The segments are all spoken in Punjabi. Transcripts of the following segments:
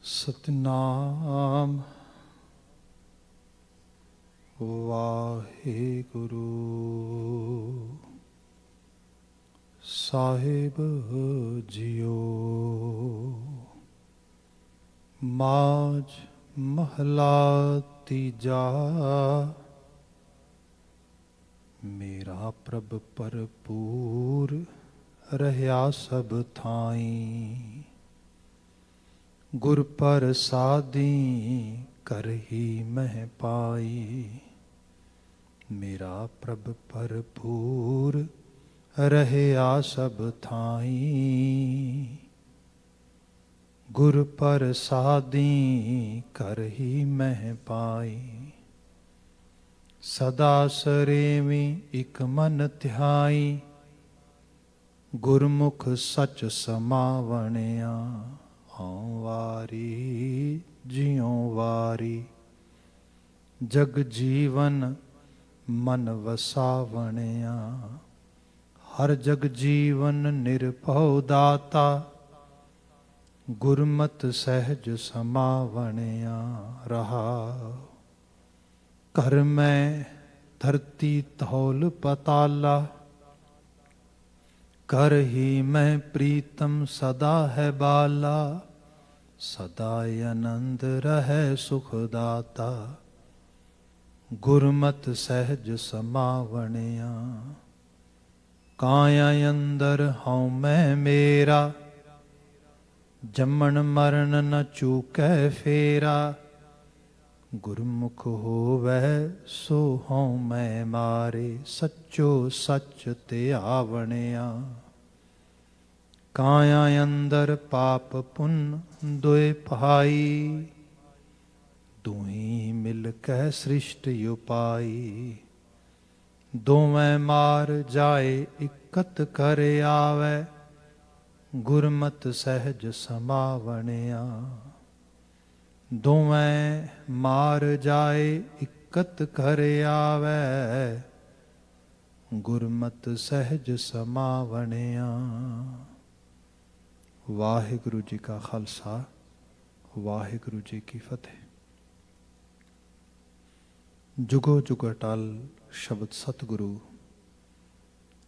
ਸਤਿਨਾਮ ਵਾਹਿਗੁਰੂ ਸਾਹਿਬ ਜੀਓ। ਮਾਝ ਮਹਲਾ ਤੀਜਾ। ਮੇਰਾ ਪ੍ਰਭ ਭਰਪੂਰ ਰਹਿਆ ਸਭ ਥਾਈਂ, ਗੁਰ ਪ੍ਰਸਾਦੀ ਕਰਹੀ ਮਹਿ ਪਾਈ। ਮੇਰਾ ਪ੍ਰਭ ਭਰਪੂਰ ਰਹਿਆ ਸਭ ਥਾਈਂ, ਗੁਰ ਪ੍ਰਸਾਦੀ ਕਰਹੀ ਮਹਿ ਪਾਈ। ਸਦਾ ਸਰੇਵੀਂ ਇਕ ਮਨ ਧਿਆਈ, ਗੁਰਮੁਖ ਸਚ ਸਮਾਵਣਿਆ। ਹਉ ਵਾਰੀ ਜਿਉ ਵਾਰੀ, ਜਗ ਜੀਵਨ ਮਨ ਵਸਾਵਣਿਆ। ਹਰ ਜਗ ਜੀਵਨ ਨਿਰਭਉ ਦਾਤਾ, ਗੁਰਮਤਿ ਸਹਿਜ ਸਮਾਵਣਿਆ। ਰਹਾ ਘਰ ਮੈਂ ਧਰਤੀ ਧੌਲ ਪਤਾਲਾ, ਕਰ ਹੀ ਮੈਂ ਪ੍ਰੀਤਮ ਸਦਾ ਹੈ ਬਾਲਾ। ਸਦਾ ਆਨੰਦ ਰਹਿ ਸੁਖ ਦਾਤਾ, ਗੁਰਮਤਿ ਸਹਿਜ ਸਮਾਵਣਿਆ। ਕਾਇਆ ਅੰਦਰ ਹਉ ਮੈਂ ਮੇਰਾ, ਜੰਮਣ ਮਰਨ ਨ ਚੂਕੈ ਫੇਰਾ। ਗੁਰਮੁਖ ਹੋਵੈ ਸੋ ਹਉ ਮੈਂ ਮਾਰੇ, ਸੱਚੋ ਸੱਚ ਧਿਆਵਣਿਆ। ਕਾਇਆ ਅੰਦਰ ਪਾਪ ਪੁੰਨ ਦੁਇ ਭਾਈ, ਦੁਹੀ ਮਿਲ ਕੈ ਸ੍ਰਿਸ਼ਟ ਉਪਾਈ। ਦੋਵੇਂ ਮਾਰ ਜਾਏ ਇਕਤ ਕਰ ਆਵੈ, ਗੁਰਮਤਿ ਸਹਿਜ ਸਮਾਵਣਿਆ। ਦੋਵੇਂ ਮਾਰ ਜਾਏ ਇਕਤ ਕਰ ਆਵੈ, ਗੁਰਮਤਿ ਸਹਿਜ ਸਮਾਵਣਿਆ। ਵਾਹਿਗੁਰੂ ਜੀ ਕਾ ਖਾਲਸਾ, ਵਾਹਿਗੁਰੂ ਜੀ ਕੀ ਫਤਿਹ। ਜੁਗੋ ਜੁਗ ਅਟਲ ਸ਼ਬਦ ਸਤਿਗੁਰੂ,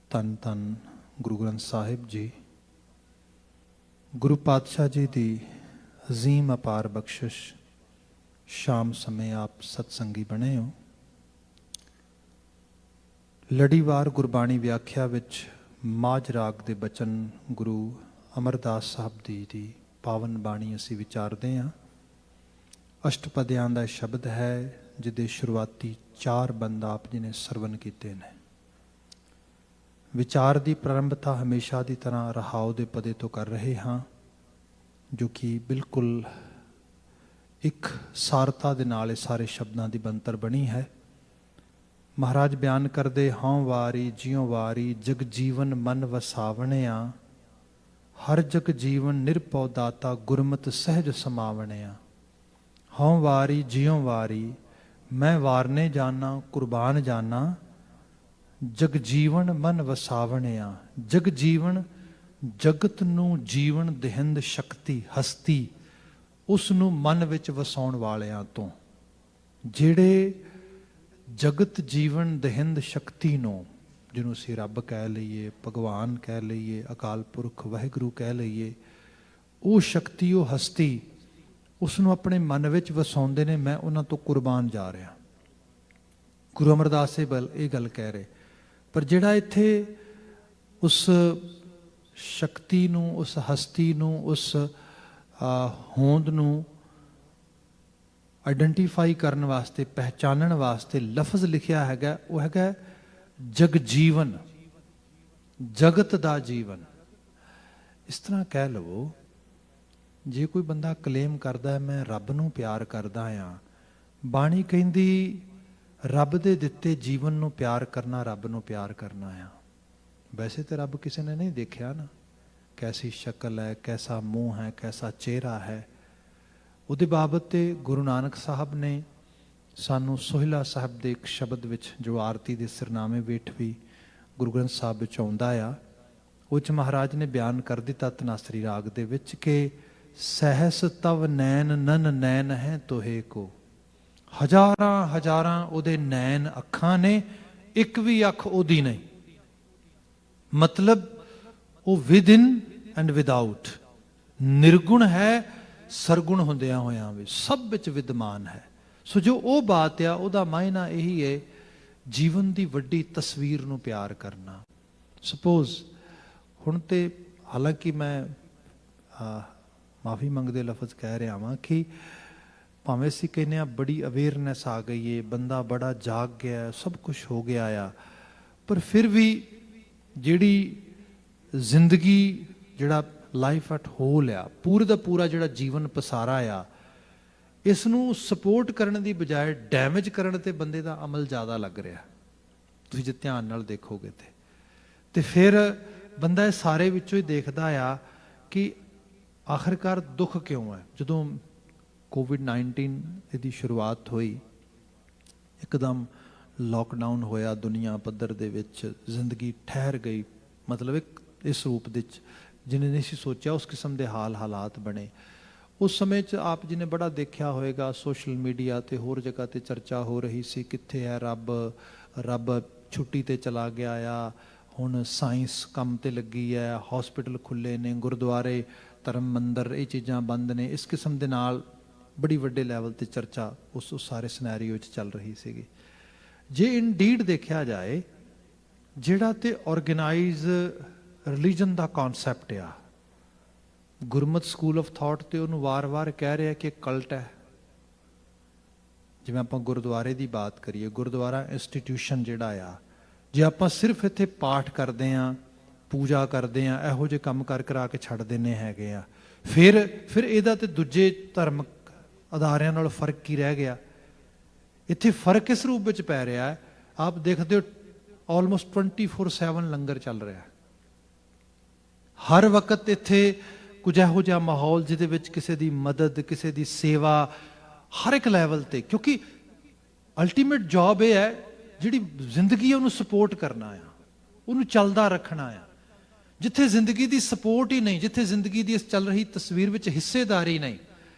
ਧੰਨ ਧੰਨ ਗੁਰੂ ਗ੍ਰੰਥ ਸਾਹਿਬ ਜੀ। ਗੁਰੂ ਪਾਤਸ਼ਾਹ ਜੀ ਦੀ ਅਜ਼ੀਮ ਅਪਾਰ ਬਖਸ਼ਿਸ਼, ਸ਼ਾਮ ਸਮੇਂ ਆਪ ਸਤਸੰਗੀ ਬਣੇ ਹੋ। ਲੜੀਵਾਰ ਗੁਰਬਾਣੀ ਵਿਆਖਿਆ ਵਿੱਚ ਮਾਝ ਰਾਗ ਦੇ ਬਚਨ ਗੁਰੂ ਅਮਰਦਾਸ ਸਾਹਿਬ ਦੀ ਪਾਵਨ ਬਾਣੀ ਅਸੀਂ ਵਿਚਾਰਦੇ ਹਾਂ। ਅਸ਼ਟਪਦੀਆਂ ਦਾ ਸ਼ਬਦ ਹੈ, ਜਿਹਦੇ ਸ਼ੁਰੂਆਤੀ 4 ਬੰਦ ਆਪ ਜੀ ਨੇ ਸਰਵਨ ਕੀਤੇ ਨੇ। ਵਿਚਾਰ ਦੀ ਪ੍ਰਾਰੰਭਤਾ ਹਮੇਸ਼ਾ ਦੀ ਤਰ੍ਹਾਂ ਰਹਾਉ ਦੇ ਪਦੇ ਤੋਂ ਕਰ ਰਹੇ ਹਾਂ, ਜੋ ਕਿ ਬਿਲਕੁਲ ਇੱਕ ਸਾਰਤਾ ਦੇ ਨਾਲ ਇਹ ਸਾਰੇ ਸ਼ਬਦਾਂ ਦੀ ਬਣਤਰ ਬਣੀ ਹੈ। ਮਹਾਰਾਜ ਬਿਆਨ ਕਰਦੇ, ਹਉ ਵਾਰੀ ਜਿਉ ਵਾਰੀ, ਜਗ ਜੀਵਨ ਮਨ ਵਸਾਵਣਿਆ। ਹਰ ਜਗ ਜੀਵਨ ਨਿਰਭਉ ਦਾਤਾ, ਗੁਰਮਤਿ ਸਹਿਜ ਸਮਾਵਣਿਆ। ਹਉ ਵਾਰੀ ਜਿਉ ਵਾਰੀ, ਮੈਂ ਵਾਰਨੇ ਜਾਨਾ ਕੁਰਬਾਨ ਜਾਨਾ। ਜਗ ਜੀਵਨ ਮਨ ਵਸਾਵਣਿਆ। ਜਗ ਜੀਵਨ, ਜਗਤ ਨੂੰ ਜੀਵਨ ਦੇਹਿੰਦ ਸ਼ਕਤੀ ਹਸਤੀ, ਉਸ ਨੂੰ ਮਨ ਵਿੱਚ ਵਸਾਉਣ ਵਾਲਿਆਂ ਤੋਂ। ਜਿਹੜੇ ਜਗਤ ਜੀਵਨ ਦੇਹਿੰਦ ਸ਼ਕਤੀ ਨੂੰ, ਜਿਹਨੂੰ ਅਸੀਂ ਰੱਬ ਕਹਿ ਲਈਏ, ਭਗਵਾਨ ਕਹਿ ਲਈਏ, ਅਕਾਲ ਪੁਰਖ ਵਾਹਿਗੁਰੂ ਕਹਿ ਲਈਏ, ਉਹ ਸ਼ਕਤੀ, ਉਹ ਹਸਤੀ, ਉਸ ਨੂੰ ਆਪਣੇ ਮਨ ਵਿੱਚ ਵਸਾਉਂਦੇ ਨੇ। ਮੈਂ ਉਹਨਾਂ ਤੋਂ ਕੁਰਬਾਨ ਜਾ ਰਿਹਾ। ਗੁਰੂ ਅਮਰਦਾਸ ਸਾਹਿਬ ਇਹ ਗੱਲ ਕਹਿ ਰਹੇ। ਪਰ ਜਿਹੜਾ ਇੱਥੇ ਉਸ ਸ਼ਕਤੀ ਨੂੰ, ਉਸ ਹਸਤੀ ਨੂੰ, ਉਸ ਹੋਂਦ ਨੂੰ ਆਈਡੈਂਟੀਫਾਈ ਕਰਨ ਵਾਸਤੇ, ਪਹਿਚਾਨਣ ਵਾਸਤੇ ਲਫ਼ਜ਼ ਲਿਖਿਆ ਹੈਗਾ, ਉਹ ਹੈਗਾ ਜਗ ਜੀਵਨ, ਜਗਤ ਦਾ ਜੀਵਨ। ਇਸ ਤਰ੍ਹਾਂ ਕਹਿ ਲਵੋ, ਜੇ ਕੋਈ ਬੰਦਾ ਕਲੇਮ ਕਰਦਾ ਹੈ ਮੈਂ ਰੱਬ ਨੂੰ ਪਿਆਰ ਕਰਦਾ ਹਾਂ, ਬਾਣੀ ਕਹਿੰਦੀ ਰੱਬ ਦੇ ਦਿੱਤੇ ਜੀਵਨ ਨੂੰ ਪਿਆਰ ਕਰਨਾ, ਰੱਬ ਨੂੰ ਪਿਆਰ ਕਰਨਾ ਆ। ਵੈਸੇ ਤਾਂ ਰੱਬ ਕਿਸੇ ਨੇ ਨਹੀਂ ਦੇਖਿਆ ਨਾ, ਕੈਸੀ ਸ਼ਕਲ ਹੈ, ਕੈਸਾ ਮੂੰਹ ਹੈ, ਕੈਸਾ ਚਿਹਰਾ ਹੈ। ਉਹਦੇ ਬਾਬਤ ਤੇ ਗੁਰੂ ਨਾਨਕ ਸਾਹਿਬ ਨੇ ਸਾਨੂੰ ਸੋਹਿਲਾ ਸਾਹਿਬ ਦੇ ਇੱਕ ਸ਼ਬਦ ਵਿੱਚ, ਜੋ ਆਰਤੀ ਦੇ ਸਿਰਨਾਮੇ ਵੇਠ ਵੀ ਗੁਰੂ ਗ੍ਰੰਥ ਸਾਹਿਬ ਵਿੱਚ ਆਉਂਦਾ ਆ, ਉਹ 'ਚ ਮਹਾਰਾਜ ਨੇ ਬਿਆਨ ਕਰ ਦਿੱਤਾ ਤਨਾਸਰੀ ਰਾਗ ਦੇ ਵਿੱਚ ਕਿ ਸਹਿਸ ਤਵ ਨੈਣ ਨਨ ਨੈਣ ਹੈ ਤੋਹੇ ਕੋ। ਹਜ਼ਾਰਾਂ ਹਜ਼ਾਰਾਂ ਉਹਦੇ ਨੈਣ ਅੱਖਾਂ ਨੇ, ਇੱਕ ਵੀ ਅੱਖ ਉਹਦੀ ਨਹੀਂ। ਮਤਲਬ ਉਹ ਵਿਦਿਨ ਐਂਡ ਵਿਦਆਊਟ, ਨਿਰਗੁਣ ਹੈ ਸਰਗੁਣ ਹੁੰਦਿਆਂ ਹੋਇਆਂ ਵੀ ਸਭ ਵਿੱਚ ਵਿਦਮਾਨ ਹੈ। ਸੋ ਜੋ ਉਹ ਬਾਤ ਆ, ਉਹਦਾ ਮਾਇਨਾ ਇਹੀ ਹੈ, ਜੀਵਨ ਦੀ ਵੱਡੀ ਤਸਵੀਰ ਨੂੰ ਪਿਆਰ ਕਰਨਾ। ਸਪੋਜ਼ ਹੁਣ ਤੇ ਹਾਲਾਂਕਿ ਮੈਂ ਮਾਫੀ ਮੰਗਦੇ ਲਫ਼ਜ਼ ਕਹਿ ਰਿਹਾ ਵਾਂ ਕਿ ਭਾਵੇਂ ਅਸੀਂ ਕਹਿੰਦੇ ਹਾਂ ਬੜੀ ਅਵੇਅਰਨੈਸ ਆ ਗਈ ਹੈ, ਬੰਦਾ ਬੜਾ ਜਾਗ ਗਿਆ, ਸਭ ਕੁਝ ਹੋ ਗਿਆ ਆ, ਪਰ ਫਿਰ ਵੀ ਜਿਹੜੀ ਜ਼ਿੰਦਗੀ, ਜਿਹੜਾ ਲਾਈਫ ਐਟ ਹੋਲ ਆ, ਪੂਰੇ ਦਾ ਪੂਰਾ ਜਿਹੜਾ ਜੀਵਨ ਪਸਾਰਾ ਆ, ਇਸ ਨੂੰ ਸਪੋਰਟ ਕਰਨ ਦੀ ਬਜਾਏ ਡੈਮੇਜ ਕਰਨ ਤੇ ਬੰਦੇ ਦਾ ਅਮਲ ਜ਼ਿਆਦਾ ਲੱਗ ਰਿਹਾ। ਤੁਸੀਂ ਜੇ ਧਿਆਨ ਨਾਲ ਦੇਖੋਗੇ ਤੇ ਫਿਰ ਬੰਦਾ ਇਹ ਸਾਰੇ ਵਿੱਚੋਂ ਹੀ ਦੇਖਦਾ ਆ ਕਿ ਆਖਿਰਕਾਰ ਦੁੱਖ ਕਿਉਂ ਹੈ। ਜਦੋਂ ਕੋਵਿਡ-19 ਇਹਦੀ ਸ਼ੁਰੂਆਤ ਹੋਈ, ਇੱਕਦਮ ਲੋਕਡਾਊਨ ਹੋਇਆ ਦੁਨੀਆ ਪੱਧਰ ਦੇ ਵਿੱਚ, ਜ਼ਿੰਦਗੀ ਠਹਿਰ ਗਈ, ਮਤਲਬ ਇਸ ਰੂਪ ਦੇ ਵਿੱਚ ਜਿਹਨੇ ਨਹੀਂ ਸੀ ਸੋਚਿਆ ਉਸ ਕਿਸਮ ਦੇ ਹਾਲਾਤ ਬਣੇ। ਉਸ ਸਮੇਂ 'ਚ ਆਪ ਜੀ ਨੇ ਬੜਾ ਦੇਖਿਆ ਹੋਏਗਾ, ਸੋਸ਼ਲ ਮੀਡੀਆ ਤੇ ਹੋਰ ਜਗ੍ਹਾ ਤੇ ਚਰਚਾ ਹੋ ਰਹੀ ਸੀ, ਕਿੱਥੇ ਹੈ ਰੱਬ, ਰੱਬ ਛੁੱਟੀ ਤੇ ਚਲਾ ਗਿਆ ਆ, ਹੁਣ ਸਾਇੰਸ ਕੰਮ ਤੇ ਲੱਗੀ ਹੈ, ਹਸਪੀਟਲ ਖੁੱਲੇ ਨੇ, ਗੁਰਦੁਆਰੇ ਧਰਮ ਮੰਦਰ ਇਹ ਚੀਜ਼ਾਂ ਬੰਦ ਨੇ। ਇਸ ਕਿਸਮ ਦੇ ਨਾਲ ਬੜੀ ਵੱਡੇ ਲੈਵਲ ਤੇ ਚਰਚਾ ਉਸ ਸਾਰੇ ਸਿਨੈਰੀਓ 'ਚ ਚੱਲ ਰਹੀ ਸੀਗੀ। ਜੇ ਇਨਡੀਡ ਦੇਖਿਆ ਜਾਏ, ਜਿਹੜਾ ਤੇ ਆਰਗੇਨਾਈਜ਼ ਰਿਲੀਜਨ ਦਾ ਕਨਸੈਪਟ ਆ, ਗੁਰਮਤ ਸਕੂਲ ਆਫ ਥਾਟ ਤੇ ਉਹਨੂੰ ਵਾਰ-ਵਾਰ ਕਹਿ ਰਿਹਾ ਕਿ ਕਲਟ ਹੈ। ਜਿਵੇਂ ਆਪਾਂ ਗੁਰਦੁਆਰੇ ਦੀ ਬਾਤ ਕਰੀਏ, ਗੁਰਦੁਆਰਾ ਇੰਸਟੀਟਿਊਸ਼ਨ ਜਿਹੜਾ ਆ, ਜੇ ਆਪਾਂ ਸਿਰਫ ਇੱਥੇ ਪਾਠ ਕਰਦੇ ਹਾਂ, ਪੂਜਾ ਕਰਦੇ ਹਾਂ, ਇਹੋ ਜਿਹੇ ਕੰਮ ਕਰਾ ਕੇ ਛੱਡ ਦਿੰਦੇ ਹੈਗੇ ਆ, ਫਿਰ ਇਹਦਾ ਤੇ ਦੂਜੇ ਧਰਮਕ ਅਦਾਰਿਆਂ ਨਾਲ ਫਰਕ ਕੀ ਰਹਿ ਗਿਆ। ਇੱਥੇ ਫਰਕ ਇਸ ਰੂਪ ਵਿੱਚ ਪੈ ਰਿਹਾ ਹੈ, ਆਪ ਦੇਖਦੇ ਹੋ ਆਲਮੋਸਟ 24/7 ਲੰਗਰ ਚੱਲ ਰਿਹਾ, ਹਰ ਵਕਤ ਇੱਥੇ ਕੁਝ ਇਹੋ ਜਿਹਾ ਮਾਹੌਲ ਜਿਹਦੇ ਵਿੱਚ ਕਿਸੇ ਦੀ ਮਦਦ, ਕਿਸੇ ਦੀ ਸੇਵਾ, ਹਰ ਇੱਕ ਲੈਵਲ ਤੇ, ਕਿਉਂਕਿ ਅਲਟੀਮੇਟ ਜੌਬ ਇਹ ਹੈ, ਜਿਹੜੀ ਜ਼ਿੰਦਗੀ ਹੈ ਉਹਨੂੰ ਸਪੋਰਟ ਕਰਨਾ ਆ, ਉਹਨੂੰ ਚੱਲਦਾ ਰੱਖਣਾ ਆ। ਜਿੱਥੇ ਜ਼ਿੰਦਗੀ ਦੀ ਸਪੋਰਟ ਹੀ ਨਹੀਂ, ਜਿੱਥੇ ਜ਼ਿੰਦਗੀ ਦੀ ਇਸ ਚੱਲ ਰਹੀ ਤਸਵੀਰ ਵਿੱਚ ਹਿੱਸੇਦਾਰੀ ਨਹੀਂ,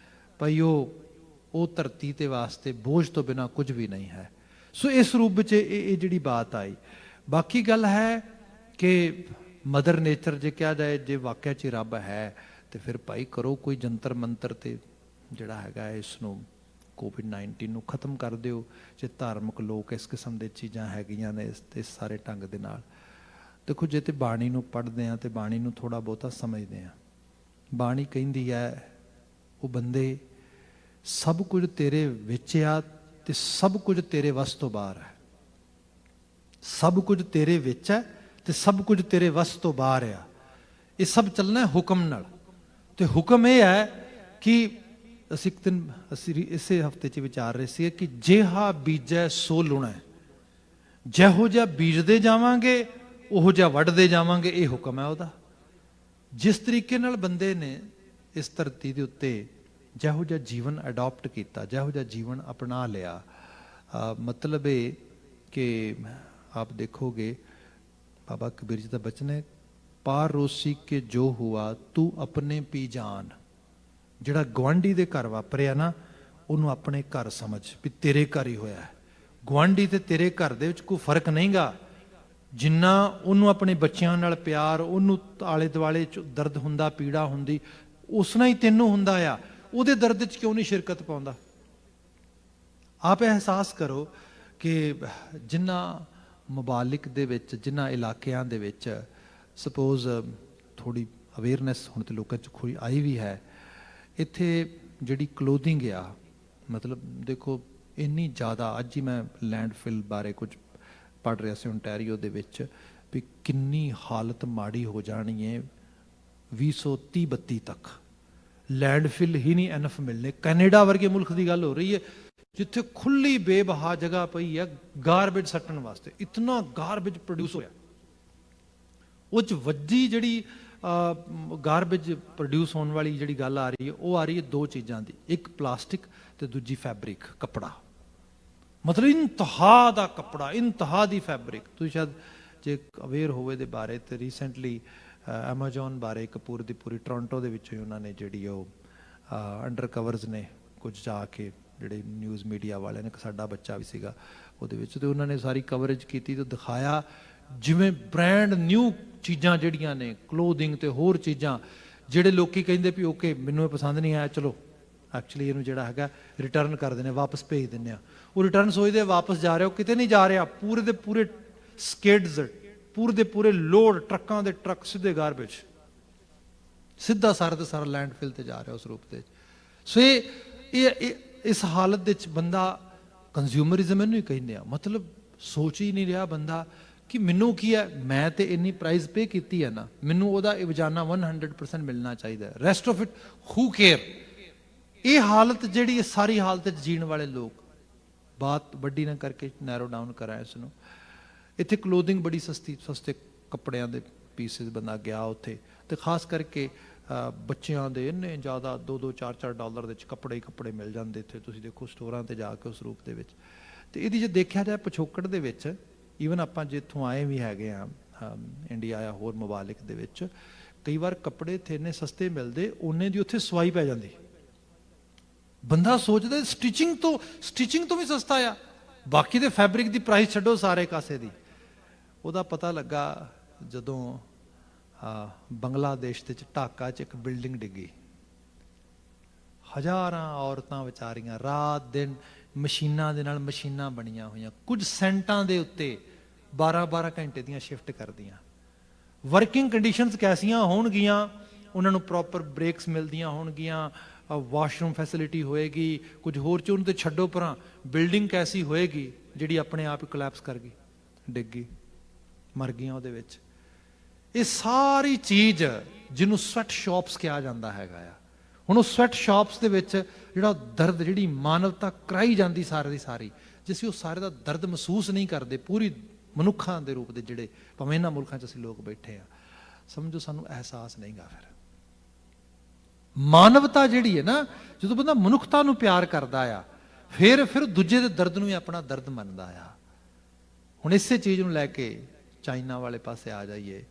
ਭਾਈ ਉਹ ਧਰਤੀ ਤੇ ਵਾਸਤੇ ਬੋਝ ਤੋਂ ਬਿਨਾਂ ਕੁਝ ਵੀ ਨਹੀਂ ਹੈ। ਸੋ ਇਸ ਰੂਪ ਵਿੱਚ ਇਹ ਜਿਹੜੀ ਬਾਤ ਆਈ। ਬਾਕੀ ਗੱਲ ਹੈ ਕਿ ਮਦਰ ਨੇਚਰ ਜੇ ਕਿਹਾ ਜਾਏ, ਜੇ ਵਾਕਿਆ 'ਚ ਰੱਬ ਹੈ ਤੇ ਫਿਰ ਭਾਈ ਕਰੋ ਕੋਈ ਜੰਤਰ ਮੰਤਰ ਤੇ ਜਿਹੜਾ ਹੈਗਾ ਇਸ ਨੂੰ ਕੋਵਿਡ-19 ਨੂੰ ਖਤਮ ਕਰ ਦਿਓ। ਜੇ ਧਾਰਮਿਕ ਲੋਕ ਇਸ ਕਿਸਮ ਦੇ ਚੀਜ਼ਾਂ ਹੈਗੀਆਂ ਨੇ ਇਸ ਸਾਰੇ ਢੰਗ ਦੇ ਨਾਲ, ਦੇਖੋ ਜੇ ਤੇ ਬਾਣੀ ਨੂੰ ਪੜ੍ਹਦੇ ਹਾਂ ਤੇ ਬਾਣੀ ਨੂੰ ਥੋੜ੍ਹਾ ਬਹੁਤਾ ਸਮਝਦੇ ਹਾਂ, ਬਾਣੀ ਕਹਿੰਦੀ ਹੈ ਉਹ ਬੰਦੇ ਸਭ ਕੁਝ ਤੇਰੇ ਵਿੱਚ ਆ ਤੇ ਸਭ ਕੁਝ ਤੇਰੇ ਵੱਸ ਤੋਂ ਬਾਹਰ ਹੈ। ਸਭ ਕੁਝ ਤੇਰੇ ਵਿੱਚ ਹੈ ਤੇ ਸਭ ਕੁਝ ਤੇਰੇ ਵੱਸ ਤੋਂ ਬਾਹਰ ਆ। ਇਹ ਸਭ ਚੱਲਣਾ ਹੁਕਮ ਨਾਲ, ਤੇ ਹੁਕਮ ਇਹ ਹੈ ਕਿ ਅਸੀਂ ਇੱਕ ਦਿਨ ਇਸੇ ਹਫਤੇ 'ਚ ਵਿਚਾਰ ਰਹੇ ਸੀ ਕਿ ਜਿਹਾ ਬੀਜੈ ਸੋ ਲੁਣਾ, ਜਿਹੋ ਜਿਹਾ ਬੀਜਦੇ ਜਾਵਾਂਗੇ ਉਹੋ ਜਿਹਾ ਵੱਢਦੇ ਜਾਵਾਂਗੇ, ਇਹ ਹੁਕਮ ਹੈ ਉਹਦਾ। ਜਿਸ ਤਰੀਕੇ ਨਾਲ ਬੰਦੇ ਨੇ ਇਸ ਧਰਤੀ ਦੇ ਉੱਤੇ ਜਿਹੋ ਜਿਹਾ ਜੀਵਨ ਅਡਾਪਟ ਕੀਤਾ, ਜਿਹੋ ਜਿਹਾ ਜੀਵਨ ਅਪਣਾ ਲਿਆ, ਮਤਲਬ ਇਹ ਕਿ ਆਪ ਦੇਖੋਗੇ ਬਾਬਾ ਕਬੀਰ ਜੀ ਦਾ ਬਚਨ ਹੈ, ਪਾਰ ਰੋਸੀ ਕੇ ਜੋ ਹੁਆ ਤੂੰ ਆਪਣੇ ਪੀ ਜਾਨ। ਜਿਹੜਾ ਗੁਆਂਢੀ ਦੇ ਘਰ ਵਾਪਰਿਆ ਨਾ, ਉਹਨੂੰ ਆਪਣੇ ਘਰ ਸਮਝ ਵੀ ਤੇਰੇ ਘਰ ਹੀ ਹੋਇਆ ਹੈ। ਗੁਆਂਢੀ ਤੇ ਤੇਰੇ ਘਰ ਦੇ ਵਿੱਚ ਕੋਈ ਫਰਕ ਨਹੀਂਗਾ। ਜਿੰਨਾ ਉਹਨੂੰ ਆਪਣੇ ਬੱਚਿਆਂ ਨਾਲ ਪਿਆਰ, ਉਹਨੂੰ ਆਲੇ ਦੁਆਲੇ 'ਚ ਦਰਦ ਹੁੰਦਾ, ਪੀੜਾ ਹੁੰਦੀ, ਉਸ ਨਾਲ ਹੀ ਤੈਨੂੰ ਹੁੰਦਾ ਆ। ਉਹਦੇ ਦਰਦ 'ਚ ਕਿਉਂ ਨਹੀਂ ਸ਼ਿਰਕਤ ਪਾਉਂਦਾ? ਆਪ ਅਹਿਸਾਸ ਕਰੋ ਕਿ ਜਿਨ੍ਹਾਂ ਮੁਬਾਲਿਕ ਦੇ ਵਿੱਚ, ਜਿਨ੍ਹਾਂ ਇਲਾਕਿਆਂ ਦੇ ਵਿੱਚ ਸਪੋਜ਼ ਥੋੜ੍ਹੀ ਅਵੇਅਰਨੈਸ ਹੁਣ ਤੇ ਲੋਕਾਂ 'ਚ ਖੋਈ ਆਈ ਵੀ ਹੈ, ਇੱਥੇ ਜਿਹੜੀ ਕਲੋਥਿੰਗ ਆ, ਮਤਲਬ ਦੇਖੋ ਇੰਨੀ ਜ਼ਿਆਦਾ, ਅੱਜ ਹੀ ਮੈਂ ਲੈਂਡਫਿਲ ਬਾਰੇ ਕੁਝ ਪੜ੍ਹ ਰਿਹਾ ਸੀ ਓਨਟਾਰੀਓ ਦੇ ਵਿੱਚ, ਵੀ ਕਿੰਨੀ ਹਾਲਤ ਮਾੜੀ ਹੋ ਜਾਣੀ ਹੈ 2030-32 ਤੱਕ। ਲੈਂਡਫਿਲ ਹੀ ਨਹੀਂ ਐਨਫ ਮਿਲਣੇ। ਕੈਨੇਡਾ ਵਰਗੇ ਮੁਲਕ ਦੀ ਗੱਲ ਹੋ ਰਹੀ ਹੈ ਜਿੱਥੇ ਖੁੱਲੀ ਬੇਬਹਾ ਜਗ੍ਹਾ ਪਈ ਹੈ ਗਾਰਬੇਜ ਸੱਟਣ ਵਾਸਤੇ। ਇਤਨਾ ਗਾਰਬੇਜ ਪ੍ਰੋਡਿਊਸ ਹੋਇਆ, ਉਹ 'ਚ ਵੱਡੀ ਜਿਹੜੀ ਗਾਰਬੇਜ ਪ੍ਰੋਡਿਊਸ ਹੋਣ ਵਾਲੀ ਜਿਹੜੀ ਗੱਲ ਆ ਰਹੀ ਹੈ, ਉਹ ਆ ਰਹੀ ਹੈ ਦੋ ਚੀਜ਼ਾਂ ਦੀ, ਇੱਕ ਪਲਾਸਟਿਕ ਤੇ ਦੂਜੀ ਫੈਬਰਿਕ, ਕੱਪੜਾ। ਮਤਲਬ ਇੰਤਹਾ ਦਾ ਕੱਪੜਾ, ਇੰਤਹਾ ਦੀ ਫੈਬਰਿਕ। ਤੁਸੀਂ ਸ਼ਾਇਦ ਜੇ ਅਵੇਅਰ ਹੋਵੇ ਦੇ ਬਾਰੇ, ਤੇ ਰੀਸੈਂਟਲੀ ਐਮਾਜ਼ੋਨ ਬਾਰੇ ਇੱਕ ਪੂਰੀ ਦੀ ਪੂਰੀ ਟੋਰਾਂਟੋ ਦੇ ਵਿੱਚੋਂ ਹੀ ਉਹਨਾਂ ਨੇ ਜਿਹੜੀ ਉਹ ਅੰਡਰ ਕਵਰਸ ਨੇ ਕੁਝ ਜਾ ਕੇ ਜਿਹੜੇ ਨਿਊਜ਼ ਮੀਡੀਆ ਵਾਲਿਆਂ ਨੇ, ਸਾਡਾ ਬੱਚਾ ਵੀ ਸੀਗਾ ਉਹਦੇ ਵਿੱਚ, ਤੇ ਉਹਨਾਂ ਨੇ ਸਾਰੀ ਕਵਰੇਜ ਕੀਤੀ ਤੇ ਦਿਖਾਇਆ ਜਿਵੇਂ ਬ੍ਰਾਂਡ ਨਿਊ ਚੀਜ਼ਾਂ ਜਿਹੜੀਆਂ ਨੇ, ਕਲੋਥਿੰਗ ਤੇ ਹੋਰ ਚੀਜ਼ਾਂ, ਜਿਹੜੇ ਲੋਕੀ ਕਹਿੰਦੇ ਵੀ ਓਕੇ ਮੈਨੂੰ ਇਹ ਪਸੰਦ ਨਹੀਂ ਆਇਆ, ਚਲੋ ਐਕਚੁਅਲੀ ਇਹਨੂੰ ਜਿਹੜਾ ਹੈਗਾ ਰਿਟਰਨ ਕਰ ਦਿੰਦੇ, ਵਾਪਸ ਭੇਜ ਦਿੰਦੇ ਆ। ਉਹ ਰਿਟਰਨ ਸੋਚਦੇ ਵਾਪਸ ਜਾ ਰਿਹਾ, ਉਹ ਕਿਤੇ ਨਹੀਂ ਜਾ ਰਿਹਾ, ਪੂਰੇ ਦੇ ਪੂਰੇ ਸਕਿਡਸ, ਪੂਰੇ ਦੇ ਪੂਰੇ ਲੋਡ, ਟਰੱਕਾਂ ਦੇ ਟਰੱਕ ਸਿੱਧੇ ਗਾਰਬੇਜ, ਸਿੱਧਾ ਸਾਰਾ ਦੇ ਸਾਰਾ ਲੈਂਡਫਿਲ ਤੇ ਜਾ ਰਿਹਾ ਉਸ ਰੂਪ ਦੇ। ਸੋ ਇਹ ਇਸ ਹਾਲਤ ਦੇ ਵਿੱਚ ਬੰਦਾ ਕੰਜ਼ਿਊਮਰਿਜ਼ਮ ਇਹਨੂੰ ਹੀ ਕਹਿੰਦੇ ਆ, ਮਤਲਬ ਸੋਚ ਹੀ ਨਹੀਂ ਰਿਹਾ ਬੰਦਾ ਕਿ ਮੈਨੂੰ ਕੀ ਹੈ, ਮੈਂ ਤੇ ਇੰਨੀ ਪ੍ਰਾਈਸ ਪੇ ਕੀਤੀ ਹੈ ਨਾ, ਮੈਨੂੰ ਉਹਦਾ ਇਵਜ਼ਾਨਾ 100% ਮਿਲਣਾ ਚਾਹੀਦਾ, rest of it who care. ਇਹ ਹਾਲਤ ਜਿਹੜੀ ਹੈ, ਸਾਰੀ ਹਾਲਤ 'ਚ ਜੀਣ ਵਾਲੇ ਲੋਕ, ਬਾਤ ਵੱਡੀ ਨਾ ਕਰਕੇ ਨੈਰੋ ਡਾਊਨ ਕਰਾਂ ਇਸ ਨੂੰ। ਇੱਥੇ ਕਲੋਥਿੰਗ ਬੜੀ ਸਸਤੇ ਕੱਪੜਿਆਂ ਦੇ ਪੀਸਿਸ ਬੰਦਾ ਗਿਆ ਉੱਥੇ, ਤੇ ਖਾਸ ਕਰਕੇ ਬੱਚਿਆਂ ਦੇ ਇੰਨੇ ਜ਼ਿਆਦਾ $2-2, $4-4 ਦੇ ਵਿੱਚ ਕੱਪੜੇ ਹੀ ਕੱਪੜੇ ਮਿਲ ਜਾਂਦੇ ਇੱਥੇ, ਤੁਸੀਂ ਦੇਖੋ ਸਟੋਰਾਂ ਤੇ ਜਾ ਕੇ ਉਸ ਰੂਪ ਦੇ ਵਿੱਚ। ਤੇ ਇਹਦੀ ਜੇ ਦੇਖਿਆ ਜਾਏ ਪਿਛੋਕੜ ਦੇ ਵਿੱਚ, ਈਵਨ ਆਪਾਂ ਜਿੱਥੋਂ ਆਏ ਵੀ ਹੈਗੇ ਆ ਇੰਡੀਆ ਜਾਂ ਹੋਰ ਮਮਾਲਿਕ ਦੇ ਵਿੱਚ, ਕਈ ਵਾਰ ਕੱਪੜੇ ਇੱਥੇ ਇੰਨੇ ਸਸਤੇ ਮਿਲਦੇ, ਉਹਨੇ ਦੀ ਉੱਥੇ ਸਵਾਈ ਪੈ ਜਾਂਦੀ। ਬੰਦਾ ਸੋਚਦਾ ਸਟਿਚਿੰਗ ਤੋਂ ਵੀ ਸਸਤਾ ਆ, ਬਾਕੀ ਦੇ ਫੈਬਰਿਕ ਦੀ ਪ੍ਰਾਈਸ ਛੱਡੋ ਸਾਰੇ ਕਾਸੇ ਦੀ। ਉਹਦਾ ਪਤਾ ਲੱਗਾ ਜਦੋਂ ਬੰਗਲਾਦੇਸ਼ ਦੇ ਵਿੱਚ ਢਾਕਾ 'ਚ ਇੱਕ ਬਿਲਡਿੰਗ ਡਿੱਗੀ, ਹਜ਼ਾਰਾਂ ਔਰਤਾਂ ਵਿਚਾਰੀਆਂ ਰਾਤ ਦਿਨ ਮਸ਼ੀਨਾਂ ਦੇ ਨਾਲ, ਮਸ਼ੀਨਾਂ ਬਣੀਆਂ ਹੋਈਆਂ, ਕੁਝ ਸੈਂਟਾਂ ਦੇ ਉੱਤੇ 12-12 ਘੰਟੇ ਦੀਆਂ ਸ਼ਿਫਟ ਕਰਦੀਆਂ। ਵਰਕਿੰਗ ਕੰਡੀਸ਼ਨਸ ਕੈਸੀਆਂ ਹੋਣਗੀਆਂ, ਉਹਨਾਂ ਨੂੰ ਪ੍ਰੋਪਰ ਬ੍ਰੇਕਸ ਮਿਲਦੀਆਂ ਹੋਣਗੀਆਂ, ਵਾਸ਼ਰੂਮ ਫੈਸਿਲਿਟੀ ਹੋਏਗੀ, ਕੁਝ ਹੋਰ ਚ ਉਹਨੂੰ ਤੇ ਛੱਡੋ ਪਰਾਂ, ਬਿਲਡਿੰਗ ਕੈਸੀ ਹੋਏਗੀ ਜਿਹੜੀ ਆਪਣੇ ਆਪ ਹੀ ਕੋਲੈਪਸ ਕਰ ਗਈ, ਡਿੱਗ ਗਈ, ਮਰ ਗਈਆਂ ਉਹਦੇ ਵਿੱਚ। ਇਹ ਸਾਰੀ ਚੀਜ਼ ਜਿਹਨੂੰ ਸਵੈਟ ਸ਼ਾਪਸ ਕਿਹਾ ਜਾਂਦਾ ਹੈਗਾ ਆ, ਹੁਣ ਉਹ ਸਵੈਟ ਸ਼ਾਪਸ ਦੇ ਵਿੱਚ ਜਿਹੜਾ ਦਰਦ, ਜਿਹੜੀ ਮਾਨਵਤਾ ਕਰਾਈ ਜਾਂਦੀ ਸਾਰੇ ਦੀ ਸਾਰੀ, ਜੇ ਅਸੀਂ ਉਹ ਸਾਰੇ ਦਾ ਦਰਦ ਮਹਿਸੂਸ ਨਹੀਂ ਕਰਦੇ ਪੂਰੀ ਮਨੁੱਖਾਂ ਦੇ ਰੂਪ ਦੇ, ਜਿਹੜੇ ਭਾਵੇਂ ਇਹਨਾਂ ਮੁਲਕਾਂ 'ਚ ਅਸੀਂ ਲੋਕ ਬੈਠੇ ਆ, ਸਮਝੋ ਸਾਨੂੰ ਅਹਿਸਾਸ ਨਹੀਂਗਾ। ਫਿਰ ਮਾਨਵਤਾ ਜਿਹੜੀ ਹੈ ਨਾ, ਜਦੋਂ ਬੰਦਾ ਮਨੁੱਖਤਾ ਨੂੰ ਪਿਆਰ ਕਰਦਾ ਆ, ਫਿਰ ਦੂਜੇ ਦੇ ਦਰਦ ਨੂੰ ਵੀ ਆਪਣਾ ਦਰਦ ਮੰਨਦਾ ਆ। ਹੁਣ ਇਸੇ ਚੀਜ਼ ਨੂੰ ਲੈ ਕੇ ਚਾਈਨਾ ਵਾਲੇ ਪਾਸੇ ਆ ਜਾਈਏ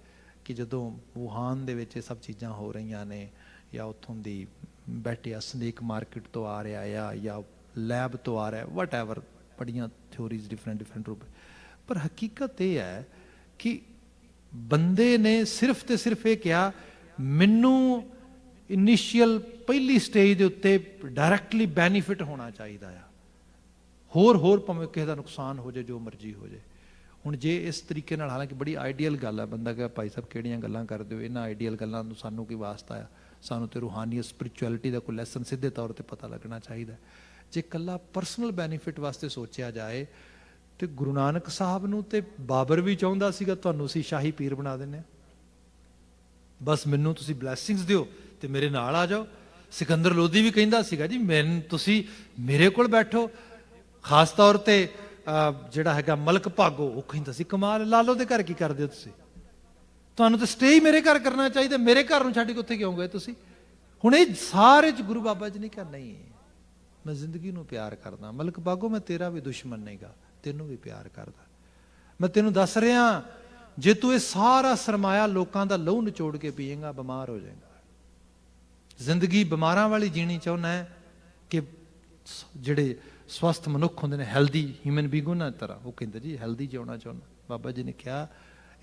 ਕਿ ਜਦੋਂ ਵੂਹਾਨ ਦੇ ਵਿੱਚ ਇਹ ਸਭ ਚੀਜ਼ਾਂ ਹੋ ਰਹੀਆਂ ਨੇ, ਜਾਂ ਉੱਥੋਂ ਦੀ ਬੈਠਿਆ ਸਨੇਕ ਮਾਰਕੀਟ ਤੋਂ ਆ ਰਿਹਾ ਆ, ਜਾਂ ਲੈਬ ਤੋਂ ਆ ਰਿਹਾ, ਵਟ ਐਵਰ, ਬੜੀਆਂ ਥਿਓਰੀਜ਼ ਡਿਫਰੈਂਟ ਰੂਪ, ਪਰ ਹਕੀਕਤ ਇਹ ਹੈ ਕਿ ਬੰਦੇ ਨੇ ਸਿਰਫ ਤੇ ਸਿਰਫ ਇਹ ਕਿਹਾ, ਮੈਨੂੰ ਇਨੀਸ਼ੀਅਲ ਪਹਿਲੀ ਸਟੇਜ ਦੇ ਉੱਤੇ ਡਾਇਰੈਕਟਲੀ ਬੈਨੀਫਿਟ ਹੋਣਾ ਚਾਹੀਦਾ ਆ, ਹੋਰ ਭਾਵੇਂ ਕਿਸੇ ਦਾ ਨੁਕਸਾਨ ਹੋ ਜਾਏ, ਜੋ ਮਰਜ਼ੀ ਹੋ ਜਾਏ। ਹੁਣ ਜੇ ਇਸ ਤਰੀਕੇ ਨਾਲ, ਹਾਲਾਂਕਿ ਬੜੀ ਆਈਡੀਅਲ ਗੱਲ ਹੈ, ਬੰਦਾ ਕਹੇ ਭਾਈ ਸਾਹਿਬ ਕਿਹੜੀਆਂ ਗੱਲਾਂ ਕਰਦੇ ਹੋ, ਇਹਨਾਂ ਆਈਡੀਅਲ ਗੱਲਾਂ ਨੂੰ ਸਾਨੂੰ ਕੀ ਵਾਸਤਾ ਆ, ਸਾਨੂੰ ਤੇ ਰੂਹਾਨੀਅਤ ਸਪਿਰਿਚੁਅਲਿਟੀ ਦਾ ਕੋਈ ਲੈਸਨ ਸਿੱਧੇ ਤੌਰ ਤੇ ਪਤਾ ਲੱਗਣਾ ਚਾਹੀਦਾ। ਜੇ ਇਕੱਲਾ ਪਰਸਨਲ ਬੈਨੀਫਿਟ ਵਾਸਤੇ ਸੋਚਿਆ ਜਾਏ, ਤੇ ਗੁਰੂ ਨਾਨਕ ਸਾਹਿਬ ਨੂੰ ਤੇ ਬਾਬਰ ਵੀ ਚਾਹੁੰਦਾ ਸੀਗਾ, ਤੁਹਾਨੂੰ ਅਸੀਂ ਸ਼ਾਹੀ ਪੀਰ ਬਣਾ ਦਿੰਦੇ ਹਾਂ, ਬਸ ਮੈਨੂੰ ਤੁਸੀਂ ਬਲੈਸਿੰਗਸ ਦਿਓ ਤੇ ਮੇਰੇ ਨਾਲ ਆ ਜਾਓ। ਸਿਕੰਦਰ ਲੋਧੀ ਵੀ ਕਹਿੰਦਾ ਸੀਗਾ ਜੀ, ਤੁਸੀਂ ਮੇਰੇ ਕੋਲ ਬੈਠੋ। ਖਾਸ ਤੌਰ ਤੇ ਜਿਹੜਾ ਹੈਗਾ ਮਲਕ ਭਾਗੋ, ਉਹ ਕਹਿੰਦਾ ਸੀ ਕਮਾਲ, ਲਾਲੋ ਦੇ ਘਰ ਕੀ ਕਰਦੇ ਹੋ ਤੁਸੀਂ, ਤੁਹਾਨੂੰ ਤਾਂ ਸਟੇ ਹੀ ਮੇਰੇ ਘਰ ਕਰਨਾ ਚਾਹੀਦਾ, ਮੇਰੇ ਘਰ ਨੂੰ ਛੱਡ ਕੇ ਉੱਥੇ ਕਿਉਂ ਗਏ ਤੁਸੀਂ। ਹੁਣ ਇਹ ਸਾਰੇ ਚ ਗੁਰੂ ਬਾਬਾ ਜੀ ਨੇ ਕਿਹਾ ਨਹੀਂ, ਮੈਂ ਜ਼ਿੰਦਗੀ ਨੂੰ ਪਿਆਰ ਕਰਦਾ। ਮਲਕ ਭਾਗੋ, ਮੈਂ ਤੇਰਾ ਵੀ ਦੁਸ਼ਮਣ ਨਹੀਂਗਾ, ਤੈਨੂੰ ਵੀ ਪਿਆਰ ਕਰਦਾ। ਮੈਂ ਤੈਨੂੰ ਦੱਸ ਰਿਹਾ, ਜੇ ਤੂੰ ਇਹ ਸਾਰਾ ਸਰਮਾਇਆ ਲੋਕਾਂ ਦਾ ਲਹੂ ਨਿਚੋੜ ਕੇ ਪੀਏਗਾ, ਬਿਮਾਰ ਹੋ ਜਾਏਗਾ। ਜ਼ਿੰਦਗੀ ਬਿਮਾਰਾਂ ਵਾਲੀ ਜੀਣੀ ਚਾਹੁੰਦਾ ਹੈ ਕਿ ਜਿਹੜੇ ਸਵਸਥ ਮਨੁੱਖ ਹੁੰਦੇ ਨੇ, ਹੈਲਦੀ ਹਿਊਮਨ ਬੀਇੰਗ ਉਹਨਾਂ ਤਰ੍ਹਾਂ, ਉਹ ਕਹਿੰਦੇ ਜੀ ਹੈਲਦੀ ਜਿਉਣਾ ਚਾਹੁੰਦਾ। ਬਾਬਾ ਜੀ ਨੇ ਕਿਹਾ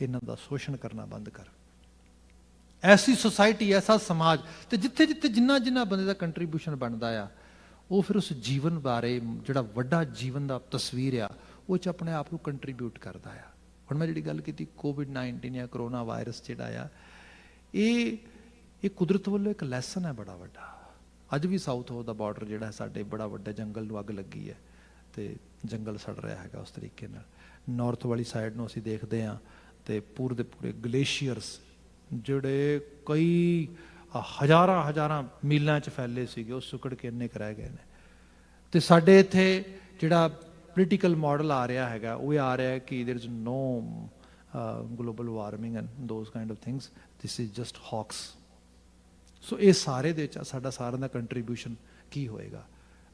ਇਹਨਾਂ ਦਾ ਸ਼ੋਸ਼ਣ ਕਰਨਾ ਬੰਦ ਕਰ। ਐਸੀ ਸੁਸਾਇਟੀ, ਐਸਾ ਸਮਾਜ, ਤੇ ਜਿੱਥੇ ਜਿੱਥੇ ਜਿੰਨਾ ਬੰਦੇ ਦਾ ਕੰਟਰੀਬਿਊਸ਼ਨ ਬਣਦਾ ਆ, ਉਹ ਫਿਰ ਉਸ ਜੀਵਨ ਬਾਰੇ, ਜਿਹੜਾ ਵੱਡਾ ਜੀਵਨ ਦਾ ਤਸਵੀਰ ਆ, ਉਹ 'ਚ ਆਪਣੇ ਆਪ ਨੂੰ ਕੰਟਰੀਬਿਊਟ ਕਰਦਾ ਆ। ਹੁਣ ਮੈਂ ਜਿਹੜੀ ਗੱਲ ਕੀਤੀ COVID-19 ਜਾਂ ਕਰੋਨਾ ਵਾਇਰਸ ਜਿਹੜਾ ਆ, ਇਹ ਕੁਦਰਤ ਵੱਲੋਂ ਇੱਕ ਲੈਸਨ ਹੈ ਬੜਾ ਵੱਡਾ। ਅੱਜ ਵੀ ਸਾਊਥ ਦਾ ਬਾਰਡਰ ਜਿਹੜਾ ਸਾਡੇ, ਬੜਾ ਵੱਡਾ ਜੰਗਲ ਨੂੰ ਅੱਗ ਲੱਗੀ ਹੈ ਤੇ ਜੰਗਲ ਸੜ ਰਿਹਾ ਹੈਗਾ ਉਸ ਤਰੀਕੇ ਨਾਲ। ਨਾਰਥ ਵਾਲੀ ਸਾਈਡ ਨੂੰ ਅਸੀਂ ਦੇਖਦੇ ਹਾਂ ਤੇ ਪੂਰੇ ਦੇ ਪੂਰੇ ਗਲੇਸ਼ੀਅਰਸ ਜਿਹੜੇ ਕਈ ਹਜ਼ਾਰਾਂ ਮੀਲਾਂ 'ਚ ਫੈਲੇ ਸੀਗੇ, ਉਹ ਸੁੱਕੜ ਕੇ ਇੰਨੇ ਕੁ ਰਹਿ ਗਏ ਨੇ। ਤੇ ਸਾਡੇ ਇੱਥੇ ਜਿਹੜਾ ਪੋਲੀਟੀਕਲ ਮਾਡਲ ਆ ਰਿਹਾ ਹੈਗਾ, ਉਹ ਇਹ ਆ ਰਿਹਾ ਕਿ there is no global warming and those kind of things, this is just hoax. So ਇਹ ਸਾਰੇ ਦੇ ਵਿੱਚ ਸਾਡਾ ਸਾਰਿਆਂ ਦਾ ਕੰਟਰੀਬਿਊਸ਼ਨ ਕੀ ਹੋਏਗਾ?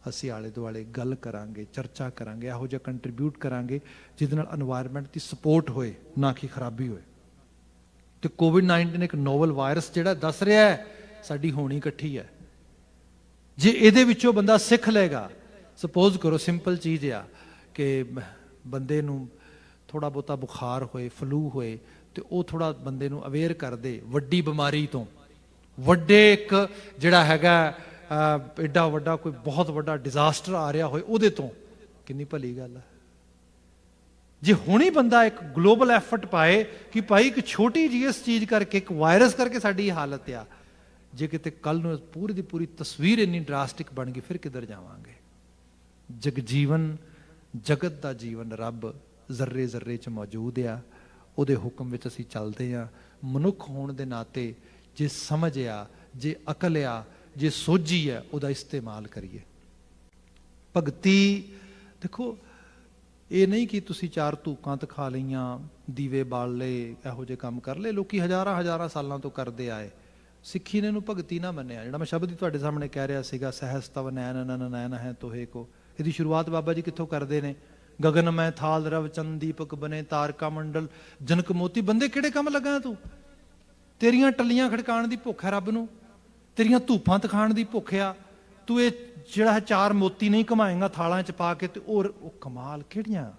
ਅਸੀਂ ਆਲੇ ਦੁਆਲੇ ਗੱਲ ਕਰਾਂਗੇ, ਚਰਚਾ ਕਰਾਂਗੇ, ਇਹੋ ਜਿਹਾ ਕੰਟਰੀਬਿਊਟ ਕਰਾਂਗੇ ਜਿਹਦੇ ਨਾਲ এনवायरमेंट ਦੀ ਸਪੋਰਟ ਹੋਏ, ਨਾ ਕਿ ਖਰਾਬੀ ਹੋਏ। ਤੇ COVID-19 ਇੱਕ ਨੋਵਲ ਵਾਇਰਸ ਜਿਹੜਾ ਦੱਸ ਰਿਹਾ ਹੈ ਸਾਡੀ ਹੋਣੀ ਇਕੱਠੀ ਹੈ, ਜੇ ਇਹਦੇ ਵਿੱਚੋਂ ਬੰਦਾ ਸਿੱਖ ਲਏਗਾ, ਸਪੋਜ਼ ਕਰੋ ਸਿੰਪਲ ਚੀਜ਼ ਆ ਕਿ ਬੰਦੇ ਨੂੰ ਥੋੜਾ ਬਹੁਤਾ ਬੁਖਾਰ ਹੋਏ, ਫਲੂ ਹੋਏ, ਤੇ ਉਹ ਥੋੜਾ ਬੰਦੇ ਨੂੰ ਅਵੇਅਰ ਕਰ ਦੇ ਵੱਡੀ ਬਿਮਾਰੀ ਤੋਂ, ਵੱਡੇ ਇੱਕ ਜਿਹੜਾ ਹੈਗਾ ਐਡਾ ਵੱਡਾ ਕੋਈ ਬਹੁਤ ਵੱਡਾ ਡਿਜ਼ਾਸਟਰ ਆ ਰਿਹਾ ਹੋਏ ਉਹਦੇ ਤੋਂ, ਕਿੰਨੀ ਭਲੀ ਗੱਲ ਹੈ। ਜੇ ਹੁਣੀ ਬੰਦਾ ਇੱਕ ਗਲੋਬਲ ਐਫਰਟ ਪਾਏ ਕਿ ਭਾਈ ਇੱਕ ਛੋਟੀ ਜਿਹੀ ਇਸ ਚੀਜ਼ ਕਰਕੇ, ਇੱਕ ਵਾਇਰਸ ਕਰਕੇ ਸਾਡੀ ਇਹ ਹਾਲਤ ਆ, ਜੇ ਕਿਤੇ ਕੱਲ ਨੂੰ ਪੂਰੀ ਦੀ ਪੂਰੀ ਤਸਵੀਰ ਇੰਨੀ ਡਰਾਸਟਿਕ ਬਣ ਗਈ, ਫਿਰ ਕਿੱਧਰ ਜਾਵਾਂਗੇ। ਜਗਜੀਵਨ, ਜਗਤ ਦਾ ਜੀਵਨ ਰੱਬ ਜ਼ਰਰੇ ਜ਼ਰਰੇ 'ਚ ਮੌਜੂਦ ਆ, ਉਹਦੇ ਹੁਕਮ ਵਿੱਚ ਅਸੀਂ ਚੱਲਦੇ ਹਾਂ। ਮਨੁੱਖ ਹੋਣ ਦੇ ਨਾਤੇ ਜੇ ਸਮਝ ਆ, ਜੇ ਅਕਲ ਆ, ਜੇ ਸੋਝੀ ਹੈ, ਉਹਦਾ ਇਸਤੇਮਾਲ ਕਰੀਏ। ਭਗਤੀ ਦੇਖੋ, ਇਹ ਨਹੀਂ ਕਿ ਤੁਸੀਂ 4 ਧੂਕਾਂ ਤਖਾ ਲਈਆਂ, ਦੀਵੇ ਬਾਲ ਲਏ, ਇਹੋ ਜਿਹੇ ਕੰਮ ਕਰ ਲਏ। ਲੋਕੀ ਹਜ਼ਾਰਾਂ ਸਾਲਾਂ ਤੋਂ ਕਰਦੇ ਆਏ। ਸਿੱਖੀ ਨੇ ਇਹਨੂੰ ਭਗਤੀ ਨਾ ਮੰਨਿਆ। ਜਿਹੜਾ ਮੈਂ ਸ਼ਬਦ ਹੀ ਤੁਹਾਡੇ ਸਾਹਮਣੇ ਕਹਿ ਰਿਹਾ ਸੀਗਾ, ਸਹਿਜ ਤਵ ਨੈਣ ਨਨ ਨੈਣ ਹੈ ਤੋਹੇ ਕੋ, ਇਹਦੀ ਸ਼ੁਰੂਆਤ ਬਾਬਾ ਜੀ ਕਿੱਥੋਂ ਕਰਦੇ ਨੇ? ਗਗਨ ਮੈਂ ਥਾਲ ਰਵ ਚੰਦ ਦੀਪਕ ਬਨੇ ਤਾਰਕਾ ਮੰਡਲ ਜਨਕ ਮੋਤੀ। ਬੰਦੇ ਕਿਹੜੇ ਕੰਮ ਲੱਗਾ ਤੂੰ? ਤੇਰੀਆਂ ਟੱਲੀਆਂ ਖੜਕਾਉਣ ਦੀ ਭੁੱਖ ਹੈ ਰੱਬ ਨੂੰ, ਤੇਰੀਆਂ ਧੂਫਾਂ ਤਖਾਣ ਦੀ ਭੁੱਖ ਆ। ਤੂੰ ਇਹ ਜਿਹੜਾ 4 ਮੋਤੀ ਨਹੀਂ ਕਮਾਏਗਾ ਥਾਲਾਂ 'ਚ ਪਾ ਕੇ, ਤੇ ਉਹ ਕਮਾਲ ਕਿਹੜੀਆਂ?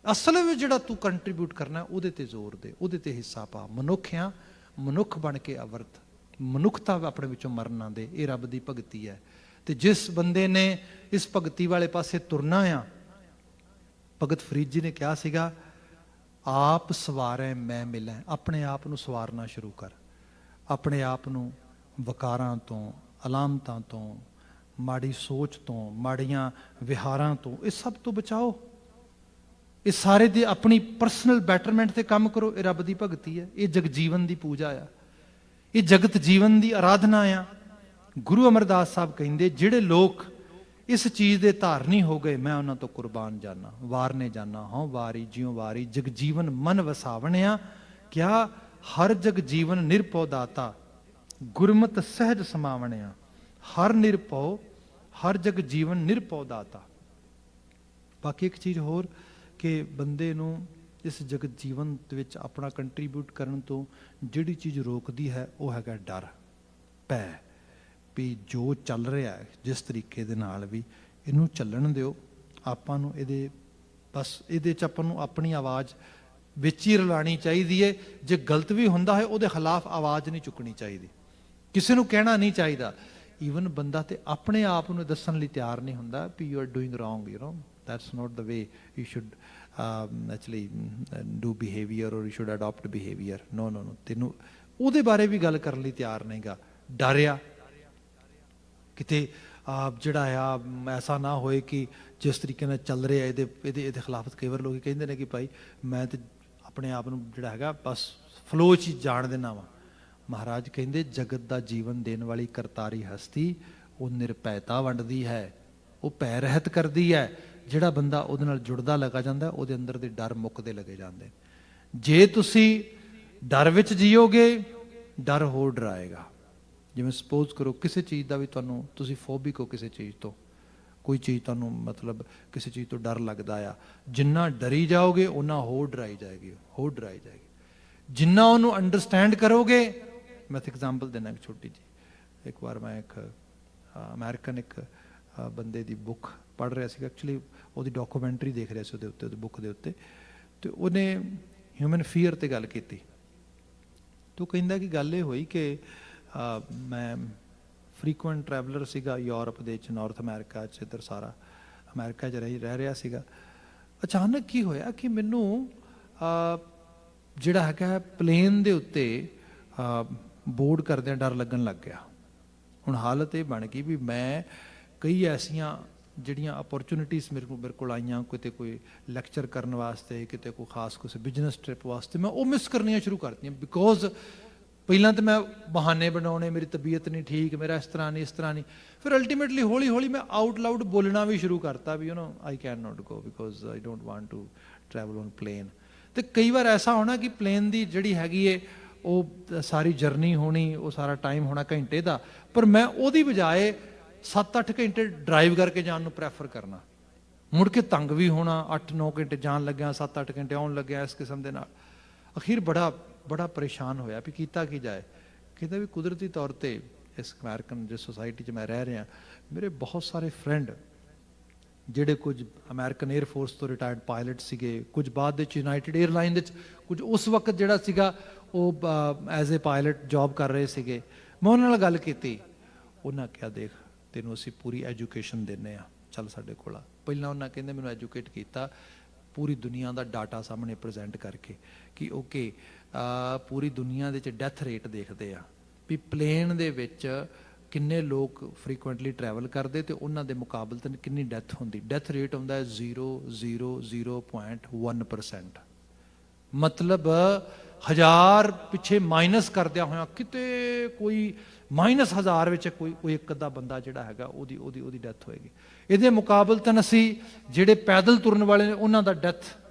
ਅਸਲ ਵਿੱਚ ਜਿਹੜਾ ਤੂੰ ਕੰਟਰੀਬਿਊਟ ਕਰਨਾ ਉਹਦੇ ਤੇ ਜ਼ੋਰ ਦੇ, ਉਹਦੇ ਤੇ ਹਿੱਸਾ ਪਾ। ਮਨੁੱਖ ਆ, ਮਨੁੱਖ ਬਣ ਕੇ ਅਵਰਤ, ਮਨੁੱਖਤਾ ਆਪਣੇ ਵਿੱਚੋਂ ਮਰਨ ਨਾ ਦੇ। ਇਹ ਰੱਬ ਦੀ ਭਗਤੀ ਹੈ। ਤੇ ਜਿਸ ਬੰਦੇ ਨੇ ਇਸ ਭਗਤੀ ਵਾਲੇ ਪਾਸੇ ਤੁਰਨਾ ਆ, ਭਗਤ ਫਰੀਦ ਜੀ ਨੇ ਕਿਹਾ ਸੀਗਾ, ਆਪ ਸਵਾਰੈ ਮੈਂ ਮਿਲਾਂ। ਆਪਣੇ ਆਪ ਨੂੰ ਸਵਾਰਨਾ ਸ਼ੁਰੂ ਕਰ। ਆਪਣੇ ਆਪ ਨੂੰ ਵਕਾਰਾਂ ਤੋਂ, ਅਲਾਮਤਾਂ ਤੋਂ, ਮਾੜੀ ਸੋਚ ਤੋਂ, ਮਾੜੀਆਂ ਵਿਹਾਰਾਂ ਤੋਂ, ਇਹ ਸਭ ਤੋਂ ਬਚਾਓ। ਇਹ ਸਾਰੇ ਦੇ ਆਪਣੀ ਪਰਸਨਲ ਬੈਟਰਮੈਂਟ ਤੇ ਕੰਮ ਕਰੋ। ਇਹ ਰੱਬ ਦੀ ਭਗਤੀ ਹੈ। ਇਹ ਜਗਜੀਵਨ ਦੀ ਪੂਜਾ ਆ, ਇਹ ਜਗਤ ਜੀਵਨ ਦੀ ਆਰਾਧਨਾ ਆ। ਗੁਰੂ ਅਮਰਦਾਸ ਸਾਹਿਬ ਕਹਿੰਦੇ, ਜਿਹੜੇ ਲੋਕ ਇਸ ਚੀਜ਼ ਦੇ ਧਾਰਨੀ ਹੋ ਗਏ, ਮੈਂ ਉਹਨਾਂ ਤੋਂ ਕੁਰਬਾਨ ਜਾਨਾ, ਵਾਰਨੇ ਜਾਨਾ ਹਾਂ ਵਾਰੀ ਜਿਉ ਵਾਰੀ। ਜਗਜੀਵਨ ਮਨ ਵਸਾਵਣਿਆ, ਕਿਆ ਹਰ ਜਗ ਜੀਵਨ ਨਿਰਭਉ ਦਾਤਾ, ਗੁਰਮਤਿ ਸਹਿਜ ਸਮਾਵਣਿਆ। ਹਰ ਨਿਰਭਉ, ਹਰ ਜਗ ਜੀਵਨ ਨਿਰਭਉ ਦਾਤਾ। ਬਾਕੀ ਇੱਕ ਚੀਜ਼ ਹੋਰ ਕਿ ਬੰਦੇ ਨੂੰ ਇਸ ਜਗਤ ਜੀਵਨ ਦੇ ਵਿੱਚ ਆਪਣਾ ਕੰਟਰੀਬਿਊਟ ਕਰਨ ਤੋਂ ਜਿਹੜੀ ਚੀਜ਼ ਰੋਕਦੀ ਹੈ ਉਹ ਹੈਗਾ ਡਰ, ਭੈ। ਵੀ ਜੋ ਚੱਲ ਰਿਹਾ ਹੈ ਜਿਸ ਤਰੀਕੇ ਦੇ ਨਾਲ ਵੀ, ਇਹਨੂੰ ਚੱਲਣ ਦਿਓ। ਆਪਾਂ ਨੂੰ ਇਹਦੇ ਬਸ ਇਹਦੇ 'ਚ ਆਪਾਂ ਨੂੰ ਆਪਣੀ ਆਵਾਜ਼ ਵਿੱਚ ਹੀ ਰਲਾਉਣੀ ਚਾਹੀਦੀ ਹੈ। ਜੇ ਗਲਤ ਵੀ ਹੁੰਦਾ ਹੈ ਉਹਦੇ ਖਿਲਾਫ ਆਵਾਜ਼ ਨਹੀਂ ਚੁੱਕਣੀ ਚਾਹੀਦੀ, ਕਿਸੇ ਨੂੰ ਕਹਿਣਾ ਨਹੀਂ ਚਾਹੀਦਾ। ਈਵਨ ਬੰਦਾ ਤੇ ਆਪਣੇ ਆਪ ਨੂੰ ਦੱਸਣ ਲਈ ਤਿਆਰ ਨਹੀਂ ਹੁੰਦਾ ਵੀ you are doing wrong, you know that's not the way you should actually do behavior or you should adopt behavior. no ਤੈਨੂੰ ਉਹਦੇ ਬਾਰੇ ਵੀ ਗੱਲ ਕਰਨ ਲਈ ਤਿਆਰ ਨਹੀਂਗਾ। ਡਰਿਆ ਕਿਤੇ ਜਿਹੜਾ ਆ ਐਸਾ ਨਾ ਹੋਏ ਕਿ ਜਿਸ ਤਰੀਕੇ ਨਾਲ ਚੱਲ ਰਿਹਾ ਇਹਦੇ ਖਿਲਾਫ। ਕਈ ਵਾਰ ਲੋਕ ਕਹਿੰਦੇ ਨੇ ਕਿ ਭਾਈ ਮੈਂ ਤੇ ਆਪਣੇ ਆਪ ਨੂੰ ਜਿਹੜਾ ਹੈਗਾ ਬਸ ਫਲੋ 'ਚ ਜਾਣ ਦੇਣਾ ਵਾ। ਮਹਾਰਾਜ ਕਹਿੰਦੇ, ਜਗਤ ਦਾ ਜੀਵਨ ਦੇਣ ਵਾਲੀ ਕਰਤਾਰੀ ਹਸਤੀ, ਉਹ ਨਿਰਭੈਤਾ ਵੰਡਦੀ ਹੈ, ਉਹ ਭੈ ਰਹਿਤ ਕਰਦੀ ਹੈ। ਜਿਹੜਾ ਬੰਦਾ ਉਹਦੇ ਨਾਲ ਜੁੜਦਾ ਲੱਗਾ ਜਾਂਦਾ, ਉਹਦੇ ਅੰਦਰ ਦੇ ਡਰ ਮੁੱਕਦੇ ਲੱਗੇ ਜਾਂਦੇ। ਜੇ ਤੁਸੀਂ ਡਰ ਵਿੱਚ ਜੀਓਗੇ, ਡਰ ਹੋਰ ਡਰਾਏਗਾ। ਜਿਵੇਂ ਸਪੋਜ਼ ਕਰੋ ਕਿਸੇ ਚੀਜ਼ ਦਾ ਵੀ ਤੁਹਾਨੂੰ, ਤੁਸੀਂ ਫੋਬਿਕ ਹੋ ਕਿਸੇ ਚੀਜ਼ ਤੋਂ, ਕੋਈ ਚੀਜ਼ ਤੁਹਾਨੂੰ ਮਤਲਬ ਕਿਸੇ ਚੀਜ਼ ਤੋਂ ਡਰ ਲੱਗਦਾ ਆ, ਜਿੰਨਾ ਡਰੀ ਜਾਓਗੇ ਓਨਾ ਹੋਰ ਡਰਾਈ ਜਾਏਗੀ, ਹੋਰ ਡਰਾਈ ਜਾਏਗੀ। ਜਿੰਨਾ ਉਹਨੂੰ ਅੰਡਰਸਟੈਂਡ ਕਰੋਗੇ। ਮੈਂ ਇੱਕ ਐਗਜ਼ਾਮਪਲ ਦੇਣਾ ਇੱਕ ਛੋਟੀ ਜਿਹੀ। ਇੱਕ ਵਾਰ ਮੈਂ ਇੱਕ ਅਮਰੀਕਨ ਇੱਕ ਬੰਦੇ ਦੀ ਬੁੱਕ ਪੜ੍ਹ ਰਿਹਾ ਸੀਗਾ। ਐਕਚੁਅਲੀ ਉਹਦੀ ਡਾਕੂਮੈਂਟਰੀ ਦੇਖ ਰਿਹਾ ਸੀ ਉਹਦੇ ਉੱਤੇ, ਉਹਦੀ ਬੁੱਕ ਦੇ ਉੱਤੇ। ਅਤੇ ਉਹਨੇ ਹਿਊਮਨ ਫੀਅਰ 'ਤੇ ਗੱਲ ਕੀਤੀ। ਅਤੇ ਉਹ ਕਹਿੰਦਾ ਕਿ ਗੱਲ ਇਹ ਹੋਈ ਕਿ ਮੈਂ ਫਰੀਕੁਐਂਟ ਟਰੈਵਲਰ ਸੀਗਾ ਯੂਰਪ ਦੇ ਵਿੱਚ, ਨਾਰਥ ਅਮਰੀਕਾ 'ਚ, ਇੱਧਰ ਸਾਰਾ ਅਮਰੀਕਾ 'ਚ ਰਹਿ ਰਿਹਾ ਸੀਗਾ। ਅਚਾਨਕ ਕੀ ਹੋਇਆ ਕਿ ਮੈਨੂੰ ਜਿਹੜਾ ਹੈਗਾ ਪਲੇਨ ਦੇ ਉੱਤੇ ਬੋਰਡ ਕਰਦਿਆਂ ਡਰ ਲੱਗਣ ਲੱਗ ਗਿਆ। ਹੁਣ ਹਾਲਤ ਇਹ ਬਣ ਗਈ ਵੀ ਮੈਂ ਕਈ ਐਸੀਆਂ ਜਿਹੜੀਆਂ ਅਪੋਰਚੁਨਿਟੀਜ਼ ਮੇਰੇ ਕੋਲ ਆਈਆਂ, ਕਿਤੇ ਕੋਈ ਲੈਕਚਰ ਕਰਨ ਵਾਸਤੇ, ਕਿਤੇ ਕੋਈ ਖਾਸ ਕਿਸੇ ਬਿਜ਼ਨਸ ਟ੍ਰਿਪ ਵਾਸਤੇ, ਮੈਂ ਉਹ ਮਿਸ ਕਰਨੀਆਂ ਸ਼ੁਰੂ ਕਰਤੀਆਂ। ਬਿਕੋਜ਼ ਪਹਿਲਾਂ ਤਾਂ ਮੈਂ ਬਹਾਨੇ ਬਣਾਉਣੇ, ਮੇਰੀ ਤਬੀਅਤ ਨਹੀਂ ਠੀਕ, ਮੇਰਾ ਇਸ ਤਰ੍ਹਾਂ ਨਹੀਂ, ਇਸ ਤਰ੍ਹਾਂ ਨਹੀਂ। ਫਿਰ ਅਲਟੀਮੇਟਲੀ ਹੌਲੀ ਹੌਲੀ ਮੈਂ ਆਊਟ ਲਾਊਡ ਬੋਲਣਾ ਵੀ ਸ਼ੁਰੂ ਕਰਤਾ ਵੀ I can not go because I don't want to travel on plane. ਅਤੇ ਕਈ ਵਾਰ ਐਸਾ ਹੋਣਾ ਕਿ ਪਲੇਨ ਦੀ ਜਿਹੜੀ ਹੈਗੀ ਹੈ ਉਹ ਸਾਰੀ ਜਰਨੀ ਹੋਣੀ, ਉਹ ਸਾਰਾ ਟਾਈਮ ਹੋਣਾ ਘੰਟੇ ਦਾ, ਪਰ ਮੈਂ ਉਹਦੀ ਬਜਾਏ 7-8 ਘੰਟੇ ਡਰਾਈਵ ਕਰਕੇ ਜਾਣ ਨੂੰ ਪ੍ਰੈਫਰ ਕਰਨਾ। ਮੁੜ ਕੇ ਤੰਗ ਵੀ ਹੋਣਾ, 8-9 ਘੰਟੇ ਜਾਣ ਲੱਗਿਆ, 7-8 ਘੰਟੇ ਆਉਣ ਲੱਗਿਆ, ਇਸ ਕਿਸਮ ਦੇ ਨਾਲ। ਅਖੀਰ ਬੜਾ ਪਰੇਸ਼ਾਨ ਹੋਇਆ ਵੀ ਕੀਤਾ ਕੀ ਜਾਏ। ਕਹਿੰਦਾ ਵੀ ਕੁਦਰਤੀ ਤੌਰ 'ਤੇ इस अमेरिकन जिस सोसाइटी च मैं रह रहा, मेरे बहुत सारे फ्रेंड ਜਿਹੜੇ ਕੁਝ ਅਮਰੀਕਨ 에ਅਰ ਫੋਰਸ ਤੋਂ ਰਿਟਾਇਰਡ ਪਾਇਲਟ ਸੀਗੇ, ਕੁਝ ਬਾਅਦ ਵਿੱਚ ਯੂਨਾਈਟਿਡ 에ਅਰਲਾਈਨ ਵਿੱਚ, ਕੁਝ ਉਸ ਵਕਤ ਜਿਹੜਾ ਸੀਗਾ ਉਹ ਐਜ਼ ਏ ਪਾਇਲਟ ਜੌਬ ਕਰ ਰਹੇ ਸੀਗੇ। ਮੈਂ ਉਹਨਾਂ ਨਾਲ ਗੱਲ ਕੀਤੀ, ਉਹਨਾਂ ਕਿਹਾ ਦੇਖ ਤੈਨੂੰ ਅਸੀਂ ਪੂਰੀ ਐਜੂਕੇਸ਼ਨ ਦਿੰਦੇ ਹਾਂ, ਚੱਲ ਸਾਡੇ ਕੋਲ ਆ। ਪਹਿਲਾਂ ਉਹਨਾਂ ਕਹਿੰਦੇ ਮੈਨੂੰ ਐਜੂਕੇਟ ਕੀਤਾ ਪੂਰੀ ਦੁਨੀਆ ਦਾ ਡਾਟਾ ਸਾਹਮਣੇ ਪ੍ਰੈਜ਼ੈਂਟ ਕਰਕੇ ਕਿ ਓਕੇ ਪੂਰੀ ਦੁਨੀਆ ਦੇ 'ਚ ਡੈਥ ਰੇਟ ਦੇਖਦੇ ਆ ਵੀ ਪਲੇਨ ਦੇ ਵਿੱਚ ਕਿੰਨੇ ਲੋਕ ਫਰੀਕੁਐਂਟਲੀ ਟਰੈਵਲ ਕਰਦੇ ਤੇ ਉਹਨਾਂ ਦੇ ਮੁਕਾਬਲਤਨ ਕਿੰਨੀ ਡੈਥ ਹੁੰਦੀ। ਡੈਥ ਰੇਟ ਹੁੰਦਾ ਹੈ 0.01%। ਮਤਲਬ 1000 ਪਿੱਛੇ ਮਾਈਨਸ ਕਰਦਿਆਂ ਹੋਇਆ ਕਿਤੇ ਕੋਈ -1000 ਵਿੱਚ ਕੋਈ ਇੱਕ ਅੱਧਾ ਬੰਦਾ ਜਿਹੜਾ ਹੈਗਾ ਉਹਦੀ ਡੈਥ ਹੋਏਗੀ। ਇਹਦੇ ਮੁਕਾਬਲਤਨ ਅਸੀਂ ਜਿਹੜੇ ਪੈਦਲ ਤੁਰਨ ਵਾਲੇ ਨੇ ਉਹਨਾਂ ਦਾ ਡੈਥ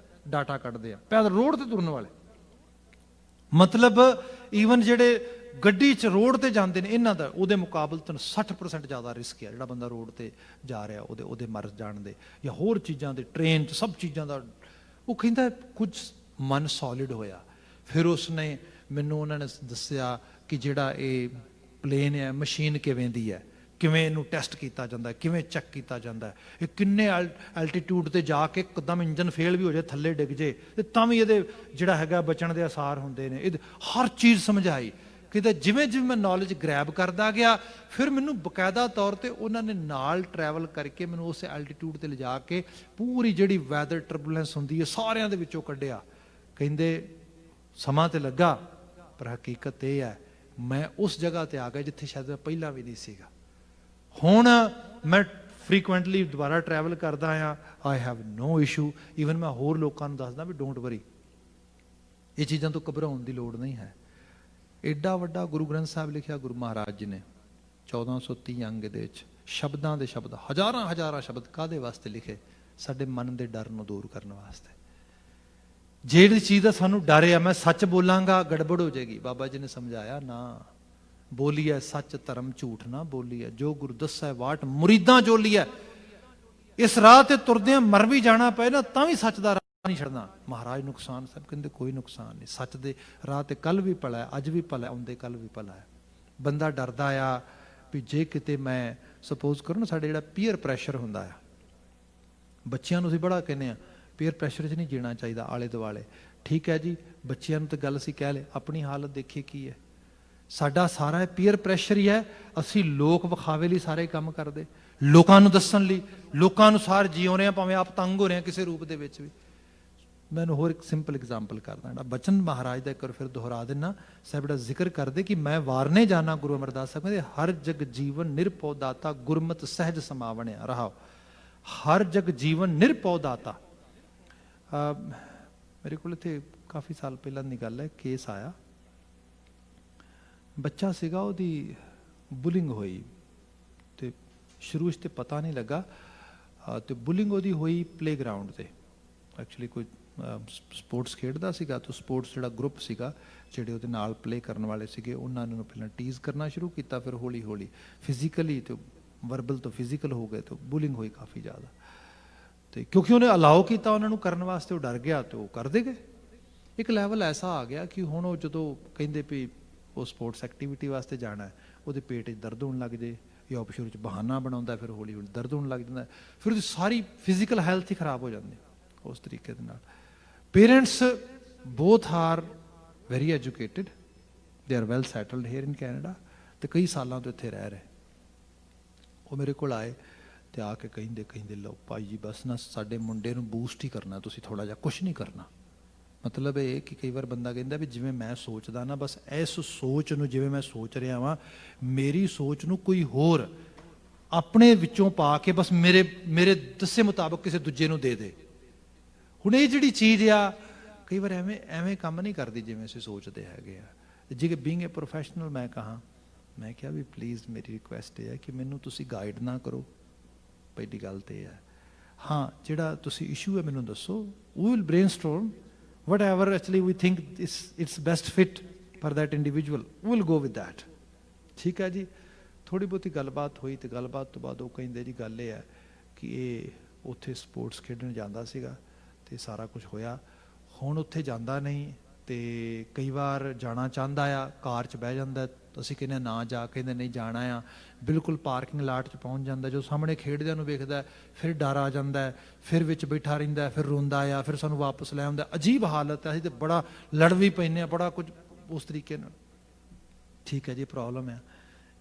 ਡਾਟਾ ਕੱਢਦੇ ਆ, ਪੈਦਲ ਰੋਡ ਤੇ ਤੁਰਨ ਵਾਲੇ। ਮਤਲਬ ਈਵਨ ਜਿਹੜੇ ਗੱਡੀ 'ਚ ਰੋਡ ਤੇ ਜਾਂਦੇ ਨੇ ਇਹਨਾਂ ਦਾ ਉਹਦੇ ਮੁਕਾਬਲਤਨ 60% ਜ਼ਿਆਦਾ ਰਿਸਕ ਹੈ ਜਿਹੜਾ ਬੰਦਾ ਰੋਡ ਤੇ ਜਾ ਰਿਹਾ ਉਹਦੇ ਮਰ ਜਾਣ ਦੇ ਜਾਂ ਹੋਰ ਚੀਜ਼ਾਂ ਦੇ, ਟ੍ਰੇਨ 'ਚ ਸਭ ਚੀਜ਼ਾਂ ਦਾ। ਉਹ ਕਹਿੰਦਾ ਕੁਝ ਮਨ ਸੋਲਿਡ ਹੋਇਆ। ਫਿਰ ਉਸਨੇ ਮੈਨੂੰ ਉਹਨਾਂ ਨੇ ਦੱਸਿਆ ਕਿ ਜਿਹੜਾ ਇਹ ਪਲੇਨ ਹੈ ਮਸ਼ੀਨ ਕਿਵੇਂ ਦੀ ਹੈ, ਕਿਵੇਂ ਇਹਨੂੰ ਟੈਸਟ ਕੀਤਾ ਜਾਂਦਾ, ਕਿਵੇਂ ਚੈੱਕ ਕੀਤਾ ਜਾਂਦਾ, ਇਹ ਕਿੰਨੇ ਐਲਟੀਟਿਊਡ ਤੇ ਜਾ ਕੇ ਇੱਕਦਮ ਇੰਜਨ ਫੇਲ ਵੀ ਹੋ ਜਾਏ, ਥੱਲੇ ਡਿੱਗ ਜੇ ਤੇ ਤਾਂ ਵੀ ਇਹਦੇ ਜਿਹੜਾ ਹੈਗਾ ਬਚਣ ਦੇ ਆਸਾਰ ਹੁੰਦੇ ਨੇ। ਇਹ ਹਰ ਚੀਜ਼ ਸਮਝਾਈ। ਕਿਤੇ ਜਿਵੇਂ ਜਿਵੇਂ ਮੈਂ ਨੌਲੇਜ ਗ੍ਰੈਬ ਕਰਦਾ ਗਿਆ, ਫਿਰ ਮੈਨੂੰ ਬਕਾਇਦਾ ਤੌਰ ਤੇ ਉਹਨਾਂ ਨੇ ਨਾਲ ਟਰੈਵਲ ਕਰਕੇ ਮੈਨੂੰ ਉਸ ਐਲਟੀਟਿਊਡ ਤੇ ਲਿਜਾ ਕੇ ਪੂਰੀ ਜਿਹੜੀ ਵੈਦਰ ਟਰਬੂਲੈਂਸ ਹੁੰਦੀ ਹੈ ਸਾਰਿਆਂ ਦੇ ਵਿੱਚੋਂ ਕੱਢਿਆ। ਕਹਿੰਦੇ ਸਮਾਂ ਤੇ ਲੱਗਾ ਪਰ ਹਕੀਕਤ ਇਹ ਹੈ ਮੈਂ ਉਸ ਜਗ੍ਹਾ ਤੇ ਆ ਗਿਆ ਜਿੱਥੇ ਸ਼ਾਇਦ ਮੈਂ ਪਹਿਲਾਂ ਵੀ ਨਹੀਂ ਸੀਗਾ। ਹੁਣ ਮੈਂ ਫਰੀਕੁਐਂਟਲੀ ਦੁਬਾਰਾ ਟਰੈਵਲ ਕਰਦਾ ਹਾਂ, I have no issue. Even ਮੈਂ ਹੋਰ ਲੋਕਾਂ ਨੂੰ ਦੱਸਦਾ ਵੀ ਡੋਂਟ ਵਰੀ, ਇਹ ਚੀਜ਼ਾਂ ਤੋਂ ਘਬਰਾਉਣ ਦੀ ਲੋੜ ਨਹੀਂ ਹੈ। ਐਡਾ ਵੱਡਾ ਗੁਰੂ ਗ੍ਰੰਥ ਸਾਹਿਬ ਲਿਖਿਆ ਗੁਰੂ ਮਹਾਰਾਜ ਜੀ ਨੇ 1430 ਅੰਗ ਦੇ ਵਿੱਚ, ਸ਼ਬਦਾਂ ਦੇ ਸ਼ਬਦ, ਹਜ਼ਾਰਾਂ ਸ਼ਬਦ ਕਾਹਦੇ ਵਾਸਤੇ ਲਿਖੇ? ਸਾਡੇ ਮਨ ਦੇ ਡਰ ਨੂੰ ਦੂਰ ਕਰਨ ਵਾਸਤੇ। ਜਿਹੜੀ ਚੀਜ਼ ਦਾ ਸਾਨੂੰ ਡਰ ਆ ਮੈਂ ਸੱਚ ਬੋਲਾਂਗਾ ਗੜਬੜ ਹੋ ਜਾਏਗੀ, ਬਾਬਾ ਜੀ ਨੇ ਸਮਝਾਇਆ ਨਾ ਬੋਲੀਐ ਸੱਚ ਧਰਮ ਝੂਠ ਨਾ ਬੋਲੀਐ, ਜੋ ਗੁਰੂ ਦੱਸੈ ਵਾਟ ਮੁਰੀਦਾਂ ਜੋਲੀਐ। ਇਸ ਰਾਹ ਤੇ ਤੁਰਦਿਆਂ ਮਰ ਵੀ ਜਾਣਾ ਪਏ ਨਾ ਤਾਂ ਵੀ ਸੱਚ ਦਾ ਨਹੀਂ ਛੱਡਣਾ। ਮਹਾਰਾਜ ਨੁਕਸਾਨ ਸਾਹਿਬ ਕਹਿੰਦੇ ਕੋਈ ਨੁਕਸਾਨ ਨਹੀਂ, ਸੱਚ ਦੇ ਰਾਹ ਤੇ ਕੱਲ ਵੀ ਭਲਾ ਹੈ, ਅੱਜ ਵੀ ਭਲਾ, ਆਉਂਦੇ ਕੱਲ ਵੀ ਭਲਾ ਹੈ। ਬੰਦਾ ਡਰਦਾ ਆ ਵੀ ਜੇ ਕਿਤੇ ਮੈਂ ਸਪੋਜ਼ ਕਰੋ ਨਾ, ਸਾਡੇ ਜਿਹੜਾ ਪੀਅਰ ਪ੍ਰੈਸ਼ਰ ਹੁੰਦਾ ਆ, ਬੱਚਿਆਂ ਨੂੰ ਅਸੀਂ ਬੜਾ ਕਹਿੰਦੇ ਆ ਪੀਅਰ ਪ੍ਰੈਸ਼ਰ 'ਚ ਨਹੀਂ ਜੀਣਾ ਚਾਹੀਦਾ ਆਲੇ ਦੁਆਲੇ। ਠੀਕ ਹੈ ਜੀ, ਬੱਚਿਆਂ ਨੂੰ ਤਾਂ ਗੱਲ ਅਸੀਂ ਕਹਿ ਲਏ, ਆਪਣੀ ਹਾਲਤ ਦੇਖੀਏ ਕੀ ਹੈ। ਸਾਡਾ ਸਾਰਾ ਪੀਅਰ ਪ੍ਰੈਸ਼ਰ ਹੀ ਹੈ। ਅਸੀਂ ਲੋਕ ਵਿਖਾਵੇ ਲਈ ਸਾਰੇ ਕੰਮ ਕਰਦੇ, ਲੋਕਾਂ ਨੂੰ ਦੱਸਣ ਲਈ, ਲੋਕਾਂ ਅਨੁਸਾਰ ਜਿਉ ਰਹੇ ਹਾਂ, ਭਾਵੇਂ ਆਪ ਤੰਗ ਹੋ ਰਹੇ ਹਾਂ ਕਿਸੇ ਰੂਪ ਦੇ ਵਿੱਚ ਵੀ। ਮੈਨੂੰ ਹੋਰ ਇੱਕ ਸਿੰਪਲ ਐਗਜ਼ਾਮਪਲ ਕਰਦਾ, ਜਿਹੜਾ ਬਚਨ ਮਹਾਰਾਜ ਦਾ ਇੱਕ ਵਾਰ ਫਿਰ ਦੁਹਰਾ ਦਿੰਨਾ। ਸਾਹਿਬ ਦਾ ਜ਼ਿਕਰ ਕਰਦੇ ਕਿ ਮੈਂ ਵਾਰਨੇ ਜਾਣਾ, ਗੁਰੂ ਅਮਰਦਾਸ ਸਾਹਿਬ ਕਹਿੰਦੇ ਹਰ ਜਗ ਜੀਵਨ ਨਿਰਭਉ ਦਾਤਾ ਗੁਰਮਤਿ ਸਹਿਜ ਸਮਾਵਣਿਆ ਰਹਾਓ। ਹਰ ਜਗ ਜੀਵਨ ਨਿਰਭਉ ਦਾਤਾ। ਮੇਰੇ ਕੋਲ ਇੱਥੇ ਕਾਫੀ ਸਾਲ ਪਹਿਲਾਂ ਦੀ ਗੱਲ ਹੈ, ਕੇਸ ਆਇਆ, ਬੱਚਾ ਸੀਗਾ, ਉਹਦੀ ਬੁਲਿੰਗ ਹੋਈ ਤੇ ਸ਼ੁਰੂ 'ਚ ਤੇ ਪਤਾ ਨਹੀਂ ਲੱਗਾ ਤੇ ਬੁਲਿੰਗ ਉਹਦੀ ਹੋਈ ਪਲੇਗਰਾਊਂਡ ਤੇ। ਐਕਚੁਅਲੀ ਕੋਈ ਸਪੋਰਟਸ ਖੇਡਦਾ ਸੀਗਾ ਤਾਂ ਸਪੋਰਟਸ ਜਿਹੜਾ ਗਰੁੱਪ ਸੀਗਾ ਜਿਹੜੇ ਉਹਦੇ ਨਾਲ ਪਲੇ ਕਰਨ ਵਾਲੇ ਸੀਗੇ ਉਹਨਾਂ ਨੇ ਪਹਿਲਾਂ ਟੀਜ਼ ਕਰਨਾ ਸ਼ੁਰੂ ਕੀਤਾ, ਫਿਰ ਹੌਲੀ ਹੌਲੀ ਫਿਜ਼ੀਕਲੀ ਤੇ ਵਰਬਲ ਤੋਂ ਫਿਜ਼ੀਕਲ ਹੋ ਗਏ ਤੇ ਬੁਲਿੰਗ ਹੋਈ ਕਾਫੀ ਜ਼ਿਆਦਾ। ਤੇ ਕਿਉਂਕਿ ਉਹਨੇ ਅਲਾਓ ਕੀਤਾ ਉਹਨਾਂ ਨੂੰ ਕਰਨ ਵਾਸਤੇ, ਉਹ ਡਰ ਗਿਆ ਤੇ ਉਹ ਕਰਦੇ ਗਏ। ਇੱਕ ਲੈਵਲ ਐਸਾ ਆ ਗਿਆ ਕਿ ਹੁਣ ਉਹ ਜਦੋਂ ਕਹਿੰਦੇ ਵੀ ਉਹ ਸਪੋਰਟਸ ਐਕਟੀਵਿਟੀ ਵਾਸਤੇ ਜਾਣਾ ਹੈ, ਉਹਦੇ ਪੇਟ 'ਚ ਦਰਦ ਹੋਣ ਲੱਗ ਜੇ ਜਾਂ ਉਹ ਸ਼ੁਰੂ 'ਚ ਬਹਾਨਾ ਬਣਾਉਂਦਾ, ਫਿਰ ਹੌਲੀ ਹੌਲੀ ਦਰਦ ਹੋਣ ਲੱਗ ਜਾਂਦਾ, ਫਿਰ ਉਹਦੀ ਸਾਰੀ ਫਿਜ਼ੀਕਲ ਹੈਲਥ ਹੀ ਖਰਾਬ ਹੋ ਜਾਂਦੀ ਉਸ ਤਰੀਕੇ ਦੇ ਨਾਲ। Parents both are very educated, they are well settled hair in Canada ਤੇ ਕਈ ਸਾਲਾਂ ਤੋਂ ਇੱਥੇ ਰਹਿ ਰਹੇ। ਉਹ ਮੇਰੇ ਕੋਲ ਆਏ ਤੇ ਆ ਕੇ ਕਹਿੰਦੇ ਲਓ ਭਾਈ ਜੀ ਬਸ ਨਾ ਸਾਡੇ ਮੁੰਡੇ ਨੂੰ ਬੂਸਟ ਹੀ ਕਰਨਾ, ਤੁਸੀਂ ਥੋੜ੍ਹਾ ਜਿਹਾ, ਕੁਛ ਨਹੀਂ ਕਰਨਾ। ਮਤਲਬ ਇਹ ਕਿ ਕਈ ਵਾਰ ਬੰਦਾ ਕਹਿੰਦਾ ਵੀ ਜਿਵੇਂ ਮੈਂ ਸੋਚਦਾ ਨਾ, ਬਸ ਇਸ ਸੋਚ ਨੂੰ ਜਿਵੇਂ ਮੈਂ ਸੋਚ ਰਿਹਾ ਵਾਂ, ਮੇਰੀ ਸੋਚ ਨੂੰ ਕੋਈ ਹੋਰ ਆਪਣੇ ਵਿੱਚੋਂ ਪਾ ਕੇ ਬਸ ਮੇਰੇ ਦੱਸੇ ਮੁਤਾਬਕ ਕਿਸੇ ਦੂਜੇ ਨੂੰ ਦੇ ਦੇ। ਹੁਣ ਇਹ ਜਿਹੜੀ ਚੀਜ਼ ਆ ਕਈ ਵਾਰ ਐਵੇਂ ਕੰਮ ਨਹੀਂ ਕਰਦੀ ਜਿਵੇਂ ਅਸੀਂ ਸੋਚਦੇ ਹੈਗੇ ਆ। ਜੇ ਬੀਇੰਗ ਏ ਪ੍ਰੋਫੈਸ਼ਨਲ ਮੈਂ ਕਿਹਾ ਵੀ ਪਲੀਜ਼ ਮੇਰੀ ਰਿਕੁਐਸਟ ਇਹ ਹੈ ਕਿ ਮੈਨੂੰ ਤੁਸੀਂ ਗਾਈਡ ਨਾ ਕਰੋ, ਪਹਿਲੀ ਗੱਲ ਤੇ ਇਹ ਹੈ। ਹਾਂ, ਜਿਹੜਾ ਤੁਸੀਂ ਇਸ਼ੂ ਹੈ ਮੈਨੂੰ ਦੱਸੋ, we will brainstorm whatever actually we think it's best fit for that individual, we'll go with that। ਠੀਕ ਹੈ ਜੀ। ਥੋੜ੍ਹੀ ਬਹੁਤੀ ਗੱਲਬਾਤ ਹੋਈ ਤੇ ਗੱਲਬਾਤ ਤੋਂ ਬਾਅਦ ਉਹ ਕਹਿੰਦੇ ਜੀ ਗੱਲ ਇਹ ਹੈ ਕਿ ਇਹ ਉੱਥੇ ਸਪੋਰਟਸ ਖੇਡਣ ਜਾਂਦਾ ਸੀਗਾ ਤੇ ਸਾਰਾ ਕੁਝ ਹੋਇਆ, ਹੁਣ ਉੱਥੇ ਜਾਂਦਾ ਨਹੀਂ ਤੇ ਕਈ ਵਾਰ ਜਾਣਾ ਚਾਹੁੰਦਾ ਆ, ਕਾਰ 'ਚ ਬਹਿ ਜਾਂਦਾ, ਅਸੀਂ ਕਹਿੰਦੇ ਨਾ ਜਾ, ਕਹਿੰਦੇ ਨਹੀਂ ਜਾਣਾ ਆ, ਬਿਲਕੁਲ ਪਾਰਕਿੰਗ ਲਾਟ 'ਚ ਪਹੁੰਚ ਜਾਂਦਾ, ਜੋ ਸਾਹਮਣੇ ਖੇਡਦਿਆਂ ਨੂੰ ਵੇਖਦਾ ਫਿਰ ਡਰ ਆ ਜਾਂਦਾ, ਫਿਰ ਵਿੱਚ ਬੈਠਾ ਰਹਿੰਦਾ, ਫਿਰ ਰੋਂਦਾ ਆ, ਫਿਰ ਸਾਨੂੰ ਵਾਪਸ ਲੈ ਆਉਂਦਾ। ਅਜੀਬ ਹਾਲਤ ਹੈ, ਅਸੀਂ ਤਾਂ ਬੜਾ ਲੜ ਵੀ ਪੈਂਦੇ ਹਾਂ, ਬੜਾ ਕੁਝ ਉਸ ਤਰੀਕੇ ਨਾਲ। ਠੀਕ ਹੈ ਜੀ, ਪ੍ਰੋਬਲਮ ਹੈ।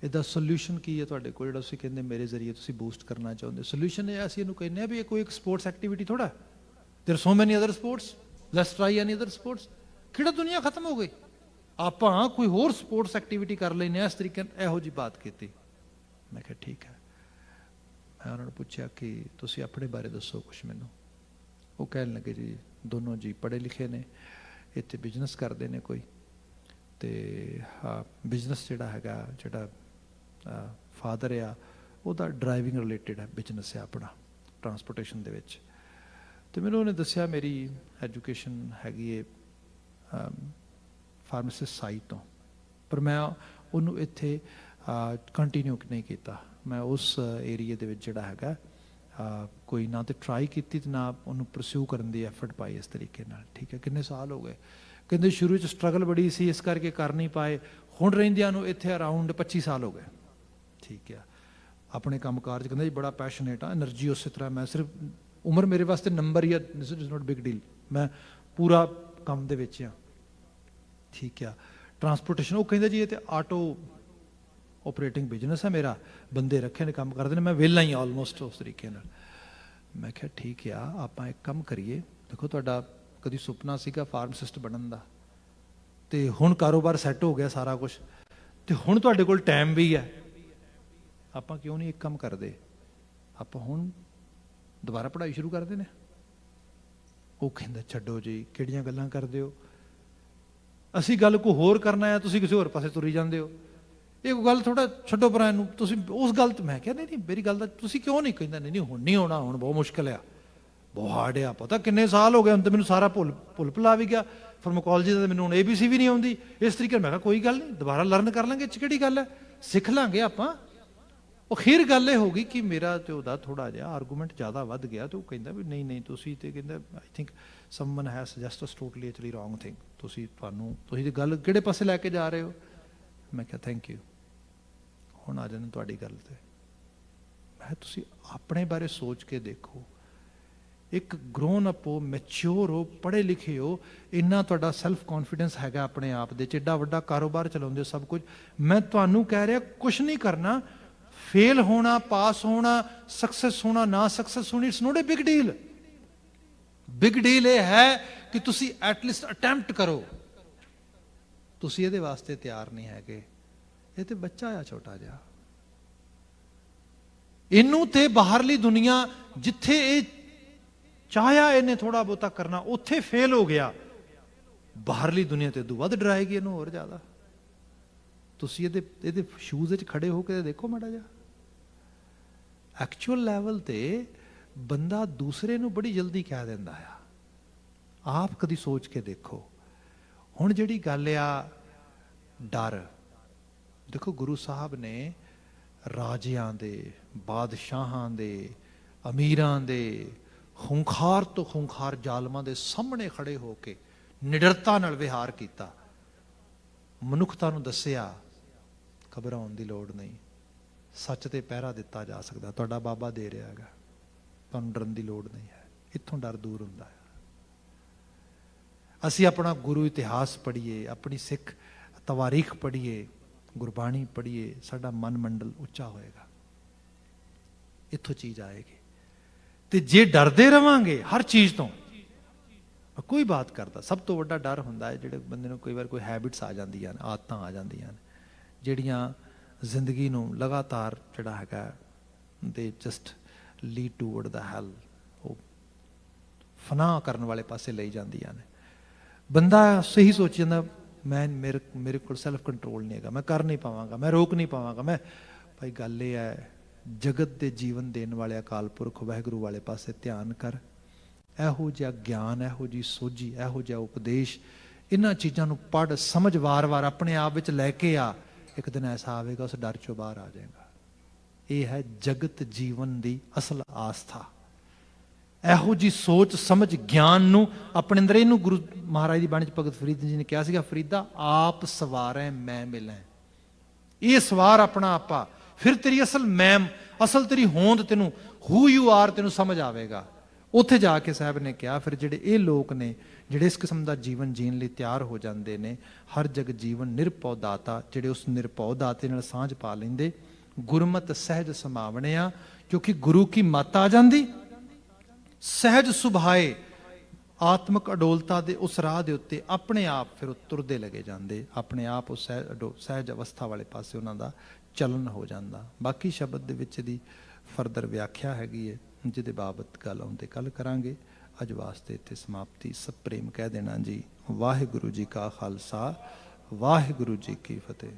ਇਹਦਾ ਸੋਲਿਊਸ਼ਨ ਕੀ ਹੈ ਤੁਹਾਡੇ ਕੋਲ, ਜਿਹੜਾ ਤੁਸੀਂ ਕਹਿੰਦੇ ਮੇਰੇ ਜ਼ਰੀਏ ਤੁਸੀਂ ਬੂਸਟ ਕਰਨਾ ਚਾਹੁੰਦੇ? ਸੋਲਿਊਸ਼ਨ ਇਹ ਅਸੀਂ ਇਹਨੂੰ ਕਹਿੰਦੇ ਹਾਂ ਵੀ ਇਹ ਕੋਈ ਇੱਕ ਸਪੋਰਟਸ ਐਕਟੀਵਿਟੀ ਥੋੜਾ, ਦੇਰ ਸੋ ਮੈਨੀ other sports, let's try any other sports. ਕਿਹੜਾ ਦੁਨੀਆ ਖਤਮ ਹੋ ਗਈ, ਆਪਾਂ ਕੋਈ ਹੋਰ ਸਪੋਰਟਸ ਐਕਟੀਵਿਟੀ ਕਰ ਲੈਂਦੇ ਹਾਂ ਇਸ ਤਰੀਕੇ ਨਾਲ। ਇਹੋ ਜਿਹੀ ਬਾਤ ਕੀਤੀ। ਮੈਂ ਕਿਹਾ ਠੀਕ ਹੈ। ਮੈਂ ਉਹਨਾਂ ਨੂੰ ਪੁੱਛਿਆ ਕਿ ਤੁਸੀਂ ਆਪਣੇ ਬਾਰੇ ਦੱਸੋ ਕੁਛ ਮੈਨੂੰ। ਉਹ ਕਹਿਣ ਲੱਗੇ ਜੀ ਦੋਨੋਂ ਜੀ ਪੜ੍ਹੇ ਲਿਖੇ ਨੇ, ਇੱਥੇ ਬਿਜ਼ਨਸ ਕਰਦੇ ਨੇ ਕੋਈ, ਅਤੇ ਹਾਂ ਬਿਜ਼ਨਸ ਜਿਹੜਾ ਹੈਗਾ, ਜਿਹੜਾ ਫਾਦਰ ਆ ਉਹਦਾ ਡਰਾਈਵਿੰਗ ਰਿਲੇਟਿਡ ਹੈ ਬਿਜ਼ਨਸ ਹੈ ਆਪਣਾ, ਟਰਾਂਸਪੋਰਟੇਸ਼ਨ ਦੇ ਵਿੱਚ। ਅਤੇ ਮੈਨੂੰ ਉਹਨੇ ਦੱਸਿਆ ਮੇਰੀ ਐਜੂਕੇਸ਼ਨ ਹੈਗੀ ਹੈ ਫਾਰਮਾਸਿਸਟ ਸਾਈਡ ਤੋਂ, ਪਰ ਮੈਂ ਉਹਨੂੰ ਇੱਥੇ ਕੰਟੀਨਿਊ ਨਹੀਂ ਕੀਤਾ। ਮੈਂ ਉਸ ਏਰੀਏ ਦੇ ਵਿੱਚ ਜਿਹੜਾ ਹੈਗਾ ਕੋਈ ਨਾ ਤਾਂ ਟਰਾਈ ਕੀਤੀ ਅਤੇ ਨਾ ਉਹਨੂੰ ਪਰਸਿਊ ਕਰਨ ਦੀ ਐਫਰਟ ਪਾਈ ਇਸ ਤਰੀਕੇ ਨਾਲ। ਠੀਕ ਹੈ, ਕਿੰਨੇ ਸਾਲ ਹੋ ਗਏ? ਕਹਿੰਦੇ ਸ਼ੁਰੂ 'ਚ ਸਟਰਗਲ ਬੜੀ ਸੀ, ਇਸ ਕਰਕੇ ਕਰ ਨਹੀਂ ਪਾਏ। ਹੁਣ ਰਹਿੰਦਿਆਂ ਨੂੰ ਇੱਥੇ ਅਰਾਊਂਡ 25 ਸਾਲ ਹੋ ਗਏ। ਠੀਕ ਆ, ਆਪਣੇ ਕੰਮ ਕਾਰ 'ਚ ਕਹਿੰਦੇ ਜੀ ਬੜਾ ਪੈਸ਼ਨੇਟ ਆ, ਐਨਰਜੀ ਉਸੇ ਤਰ੍ਹਾਂ। ਮੈਂ ਸਿਰਫ ਉਮਰ ਮੇਰੇ ਵਾਸਤੇ ਨੰਬਰ ਹੀ ਆ, this is not big deal, ਮੈਂ ਪੂਰਾ ਕੰਮ ਦੇ ਵਿੱਚ ਆ। ਠੀਕ ਆ, ਟਰਾਂਸਪੋਰਟੇਸ਼ਨ, ਉਹ ਕਹਿੰਦੇ ਜੀ ਇਹ ਤਾਂ ਆਟੋ ਓਪਰੇਟਿੰਗ ਬਿਜ਼ਨਸ ਹੈ ਮੇਰਾ, ਬੰਦੇ ਰੱਖੇ ਨੇ ਕੰਮ ਕਰਦੇ ਨੇ, ਮੈਂ ਵਿਹਲਾ ਹੀ ਆਲਮੋਸਟ ਉਸ ਤਰੀਕੇ ਨਾਲ। ਮੈਂ ਕਿਹਾ ਠੀਕ ਆ, ਆਪਾਂ ਇੱਕ ਕੰਮ ਕਰੀਏ, ਦੇਖੋ ਤੁਹਾਡਾ ਕਦੀ ਸੁਪਨਾ ਸੀਗਾ ਫਾਰਮਾਸਿਸਟ ਬਣਨ ਦਾ, ਅਤੇ ਹੁਣ ਕਾਰੋਬਾਰ ਸੈੱਟ ਹੋ ਗਿਆ ਸਾਰਾ ਕੁਛ, ਅਤੇ ਹੁਣ ਤੁਹਾਡੇ ਕੋਲ ਟਾਈਮ ਵੀ ਹੈ, ਆਪਾਂ ਕਿਉਂ ਨਹੀਂ ਇੱਕ ਕੰਮ ਕਰਦੇ, ਆਪਾਂ ਹੁਣ ਦੁਬਾਰਾ ਪੜ੍ਹਾਈ ਸ਼ੁਰੂ ਕਰਦੇ ਨੇ। ਉਹ ਕਹਿੰਦਾ ਛੱਡੋ ਜੀ, ਕਿਹੜੀਆਂ ਗੱਲਾਂ ਕਰਦੇ ਹੋ, ਅਸੀਂ ਗੱਲ ਕੋਈ ਹੋਰ ਕਰਨਾ ਹੈ, ਤੁਸੀਂ ਕਿਸੇ ਹੋਰ ਪਾਸੇ ਤੁਰੀ ਜਾਂਦੇ ਹੋ। ਇਹ ਗੱਲ ਥੋੜਾ ਛੱਡੋ ਪਰਾਂ ਨੂੰ, ਤੁਸੀਂ ਉਸ ਗੱਲ 'ਤੇ। ਮੈਂ ਕਿਹਾ ਨਹੀਂ ਨਹੀਂ, ਮੇਰੀ ਗੱਲ ਦਾ ਤੁਸੀਂ ਕਿਉਂ ਨਹੀਂ? ਕਹਿੰਦਾ ਨਹੀਂ ਨਹੀਂ ਹੁਣ ਨਹੀਂ ਹੋਣਾ, ਹੁਣ ਬਹੁਤ ਮੁਸ਼ਕਿਲ ਆ, ਬਹੁਤ ਹਾਰਡ ਆ, ਪਤਾ ਕਿੰਨੇ ਸਾਲ ਹੋ ਗਏ, ਹੁਣ ਤਾਂ ਮੈਨੂੰ ਸਾਰਾ ਭੁੱਲ ਭੁਲਾ ਵੀ ਗਿਆ, ਫਾਰਮਾਕੋਲੋਜੀ ਦਾ ਮੈਨੂੰ ਹੁਣ ABC ਵੀ ਨਹੀਂ ਆਉਂਦੀ ਇਸ ਤਰੀਕੇ। ਮੈਂ ਕਿਹਾ ਕੋਈ ਗੱਲ ਨਹੀਂ, ਦੁਬਾਰਾ ਲਰਨ ਕਰ ਲਾਂਗੇ, ਇਹ 'ਚ ਕਿਹੜੀ ਗੱਲ ਹੈ, ਸਿੱਖ ਲਾਂਗੇ ਆਪਾਂ। ਉਹ ਖੀਰ ਗੱਲ ਇਹ ਹੋ ਗਈ ਕਿ ਮੇਰਾ ਤੇ ਉਹਦਾ ਥੋੜਾ ਜਿਹਾ ਆਰਗੂਮੈਂਟ ਜ਼ਿਆਦਾ ਵੱਧ ਗਿਆ, ਤੇ ਉਹ ਕਹਿੰਦਾ ਵੀ ਨਹੀਂ ਨਹੀਂ ਤੁਸੀਂ ਤੇ, ਕਹਿੰਦਾ I think someone has suggest us totally actually wrong thing, ਤੁਸੀਂ ਤੇ ਗੱਲ ਕਿਹੜੇ ਪਾਸੇ ਲੈ ਕੇ ਜਾ ਰਹੇ ਹੋ। ਮੈਂ ਕਿਹਾ ਥੈਂਕ ਯੂ, ਹੁਣ ਆ ਜਾਂਦੇ ਤੁਹਾਡੀ ਗੱਲ ਤੇ। ਮੈਂ ਤੁਸੀਂ ਆਪਣੇ ਬਾਰੇ ਸੋਚ ਕੇ ਦੇਖੋ, ਇੱਕ ਗਰੋਨ ਅਪ ਹੋ, ਮੈਚਿਓਰ ਹੋ, ਪੜ੍ਹੇ ਲਿਖੇ ਹੋ, ਇੰਨਾ ਤੁਹਾਡਾ ਸੈਲਫ ਕੌਨਫੀਡੈਂਸ ਹੈਗਾ ਆਪਣੇ ਆਪ ਦੇ 'ਚ, ਐਡਾ ਵੱਡਾ ਕਾਰੋਬਾਰ ਚਲਾਉਂਦੇ ਹੋ, ਸਭ ਕੁਝ। ਮੈਂ ਤੁਹਾਨੂੰ ਕਹਿ ਰਿਹਾ ਕੁਛ ਨਹੀਂ ਕਰਨਾ, ਫੇਲ ਹੋਣਾ, ਪਾਸ ਹੋਣਾ, ਸਕਸੈਸ ਹੋਣਾ, ਨਾ ਸਕਸੈਸ ਹੋਣੀ, it's not A big deal. Big deal ਇਹ ਹੈ ਕਿ ਤੁਸੀਂ ਐਟਲੀਸਟ ਅਟੈਂਪਟ ਕਰੋ। ਤੁਸੀਂ ਇਹਦੇ ਵਾਸਤੇ ਤਿਆਰ ਨਹੀਂ ਹੈਗੇ, ਇਹ ਤੇ ਬੱਚਾ ਆ ਛੋਟਾ ਜਿਹਾ, ਇਹਨੂੰ ਤੇ ਬਾਹਰਲੀ ਦੁਨੀਆ ਜਿੱਥੇ ਇਹ ਚਾਹਿਆ ਇਹਨੇ ਥੋੜਾ ਬਹੁਤਾ ਕਰਨਾ, ਉੱਥੇ ਫੇਲ ਹੋ ਗਿਆ, ਬਾਹਰਲੀ ਦੁਨੀਆ ਤੇ ਵੱਧ ਡਰਾਏਗੀ ਇਹਨੂੰ ਹੋਰ ਜ਼ਿਆਦਾ। ਤੁਸੀਂ ਇਹਦੇ ਸ਼ੂਜ਼ ਵਿੱਚ ਖੜੇ ਹੋ ਕੇ ਦੇਖੋ ਮਾੜਾ ਜਿਹਾ। ਐਕਚੁਅਲ ਲੈਵਲ ਤੇ ਬੰਦਾ ਦੂਸਰੇ ਨੂੰ ਬੜੀ ਜਲਦੀ ਕਹਿ ਦਿੰਦਾ ਆ, ਆਪ ਕਦੀ ਸੋਚ ਕੇ ਦੇਖੋ। ਹੁਣ ਜਿਹੜੀ ਗੱਲ ਆ ਡਰ, ਦੇਖੋ ਗੁਰੂ ਸਾਹਿਬ ਨੇ ਰਾਜਿਆਂ ਦੇ, ਬਾਦਸ਼ਾਹਾਂ ਦੇ, ਅਮੀਰਾਂ ਦੇ, ਖੂੰਖਾਰ ਤੋਂ ਖੂੰਖਾਰ ਜ਼ਾਲਮਾਂ ਦੇ ਸਾਹਮਣੇ ਖੜੇ ਹੋ ਕੇ ਨਿਡਰਤਾ ਨਾਲ ਵਿਹਾਰ ਕੀਤਾ, ਮਨੁੱਖਤਾ ਨੂੰ ਦੱਸਿਆ ਘਬਰਾਉਣ ਦੀ ਲੋੜ ਨਹੀਂ, ਸੱਚ ਤੇ ਪਹਿਰਾ ਦਿੱਤਾ ਜਾ ਸਕਦਾ, ਤੁਹਾਡਾ ਬਾਬਾ ਦੇ ਰਿਹਾ ਹੈਗਾ, ਤੁਹਾਨੂੰ ਡਰਨ ਦੀ ਲੋੜ ਨਹੀਂ ਹੈ। ਇੱਥੋਂ ਡਰ ਦੂਰ ਹੁੰਦਾ ਹੈ। ਅਸੀਂ ਆਪਣਾ ਗੁਰੂ ਇਤਿਹਾਸ ਪੜ੍ਹੀਏ, ਆਪਣੀ ਸਿੱਖ ਤਵਾਰੀਖ ਪੜ੍ਹੀਏ, ਗੁਰਬਾਣੀ ਪੜ੍ਹੀਏ, ਸਾਡਾ ਮਨ ਮੰਡਲ ਉੱਚਾ ਹੋਏਗਾ, ਇੱਥੋਂ ਚੀਜ਼ ਆਏਗੀ। ਤੇ ਜੇ ਡਰਦੇ ਰਵਾਂਗੇ ਹਰ ਚੀਜ਼ ਤੋਂ, ਕੋਈ ਬਾਤ ਕਰਦਾ, ਸਭ ਤੋਂ ਵੱਡਾ ਡਰ ਹੁੰਦਾ ਹੈ ਜਿਹੜੇ ਬੰਦੇ ਨੂੰ ਕਈ ਵਾਰ ਕੋਈ ਹੈਬਿਟਸ ਆ ਜਾਂਦੀਆਂ ਨੇ, ਆਦਤਾਂ ਆ ਜਾਂਦੀਆਂ ਨੇ, ਜਿਹੜੀਆਂ ਜ਼ਿੰਦਗੀ ਨੂੰ ਲਗਾਤਾਰ ਜਿਹੜਾ ਹੈਗਾ ਦੇ ਜਸਟ ਲੀਡ ਟੂਵਰਡ ਦਾ ਹੈਲ, ਉਹ ਫਨਾਹ ਕਰਨ ਵਾਲੇ ਪਾਸੇ ਲਈ ਜਾਂਦੀਆਂ ਨੇ। ਬੰਦਾ ਸਹੀ ਸੋਚ ਜਾਂਦਾ, ਮੇਰੇ ਕੋਲ ਸੈਲਫ ਕੰਟਰੋਲ ਨਹੀਂ ਹੈਗਾ, ਮੈਂ ਕਰ ਨਹੀਂ ਪਾਵਾਂਗਾ, ਮੈਂ ਰੋਕ ਨਹੀਂ ਪਾਵਾਂਗਾ। ਮੈਂ ਭਾਈ ਗੱਲ ਇਹ ਹੈ, ਜਗਤ ਦੇ ਜੀਵਨ ਦੇਣ ਵਾਲੇ ਅਕਾਲ ਪੁਰਖ ਵਾਹਿਗੁਰੂ ਵਾਲੇ ਪਾਸੇ ਧਿਆਨ ਕਰ। ਇਹੋ ਜਿਹਾ ਗਿਆਨ, ਇਹੋ ਜਿਹੀ ਸੋਝੀ, ਇਹੋ ਜਿਹਾ ਉਪਦੇਸ਼, ਇਹਨਾਂ ਚੀਜ਼ਾਂ ਨੂੰ ਪੜ੍ਹ ਸਮਝ, ਵਾਰ-ਵਾਰ ਆਪਣੇ ਆਪ ਵਿੱਚ ਲੈ ਕੇ ਆ। ਇੱਕ ਦਿਨ ਐਸਾ ਆਵੇਗਾ ਉਸ ਡਰ ਚੋਂ ਬਾਹਰ ਆ ਜਾਏਗਾ। ਇਹ ਹੈ ਜਗਤ ਜੀਵਨ ਦੀ ਅਸਲ ਆਸਥਾ। ਇਹੋ ਜੀ ਸੋਚ ਸਮਝ ਗਿਆਨ ਨੂੰ ਆਪਣੇ ਅੰਦਰ, ਇਹਨੂੰ ਗੁਰੂ ਮਹਾਰਾਜ ਦੀ ਬਾਣੀ 'ਚ ਭਗਤ ਫਰੀਦ ਜੀ ਨੇ ਕਿਹਾ ਸੀਗਾ, ਫਰੀਦਾ ਆਪ ਸਵਾਰੈ ਮੈਂ ਮਿਲੈ। ਇਹ ਸਵਾਰ ਆਪਣਾ ਆਪਾ, ਫਿਰ ਤੇਰੀ ਅਸਲ ਮੈਂ, ਅਸਲ ਤੇਰੀ ਹੋਂਦ, ਤੈਨੂੰ ਹੂ ਯੂ ਆਰ ਤੈਨੂੰ ਸਮਝ ਆਵੇਗਾ। ਉੱਥੇ ਜਾ ਕੇ ਸਾਹਿਬ ਨੇ ਕਿਹਾ ਫਿਰ ਜਿਹੜੇ ਇਹ ਲੋਕ ਨੇ ਜਿਹੜੇ ਇਸ ਕਿਸਮ ਦਾ ਜੀਵਨ ਜੀਣ ਲਈ ਤਿਆਰ ਹੋ ਜਾਂਦੇ ਨੇ, ਹਰ ਜਗ ਜੀਵਨ ਨਿਰਭਉ ਦਾਤਾ, ਜਿਹੜੇ ਉਸ ਨਿਰਭਉ ਦਾਤੇ ਨਾਲ ਸਾਂਝ ਪਾ ਲੈਂਦੇ, ਗੁਰਮਤਿ ਸਹਿਜ ਸਮਾਵਣੇ ਆ, ਕਿਉਂਕਿ ਗੁਰੂ ਕੀ ਮੱਤ ਆ ਜਾਂਦੀ, ਸਹਿਜ ਸੁਭਾਏ ਆਤਮਿਕ ਅਡੋਲਤਾ ਦੇ ਉਸ ਰਾਹ ਦੇ ਉੱਤੇ ਆਪਣੇ ਆਪ ਫਿਰ ਉਹ ਤੁਰਦੇ ਲਗੇ ਜਾਂਦੇ, ਆਪਣੇ ਆਪ ਉਹ ਸਹਿਜ ਅਵਸਥਾ ਵਾਲੇ ਪਾਸੇ ਉਹਨਾਂ ਦਾ ਚਲਨ ਹੋ ਜਾਂਦਾ। ਬਾਕੀ ਸ਼ਬਦ ਦੇ ਵਿੱਚ ਇਹਦੀ ਫਰਦਰ ਵਿਆਖਿਆ ਹੈਗੀ ਹੈ, ਜਿਹਦੇ ਬਾਬਤ ਗੱਲ ਆਉਂਦੇ ਕੱਲ ਕਰਾਂਗੇ। ਅੱਜ ਵਾਸਤੇ ਇੱਥੇ ਸਮਾਪਤੀ। ਸਭ ਪ੍ਰੇਮ ਕਹਿ ਦੇਣਾ ਜੀ। ਵਾਹਿਗੁਰੂ ਜੀ ਕਾ ਖਾਲਸਾ, ਵਾਹਿਗੁਰੂ ਜੀ ਕੀ ਫਤਿਹ।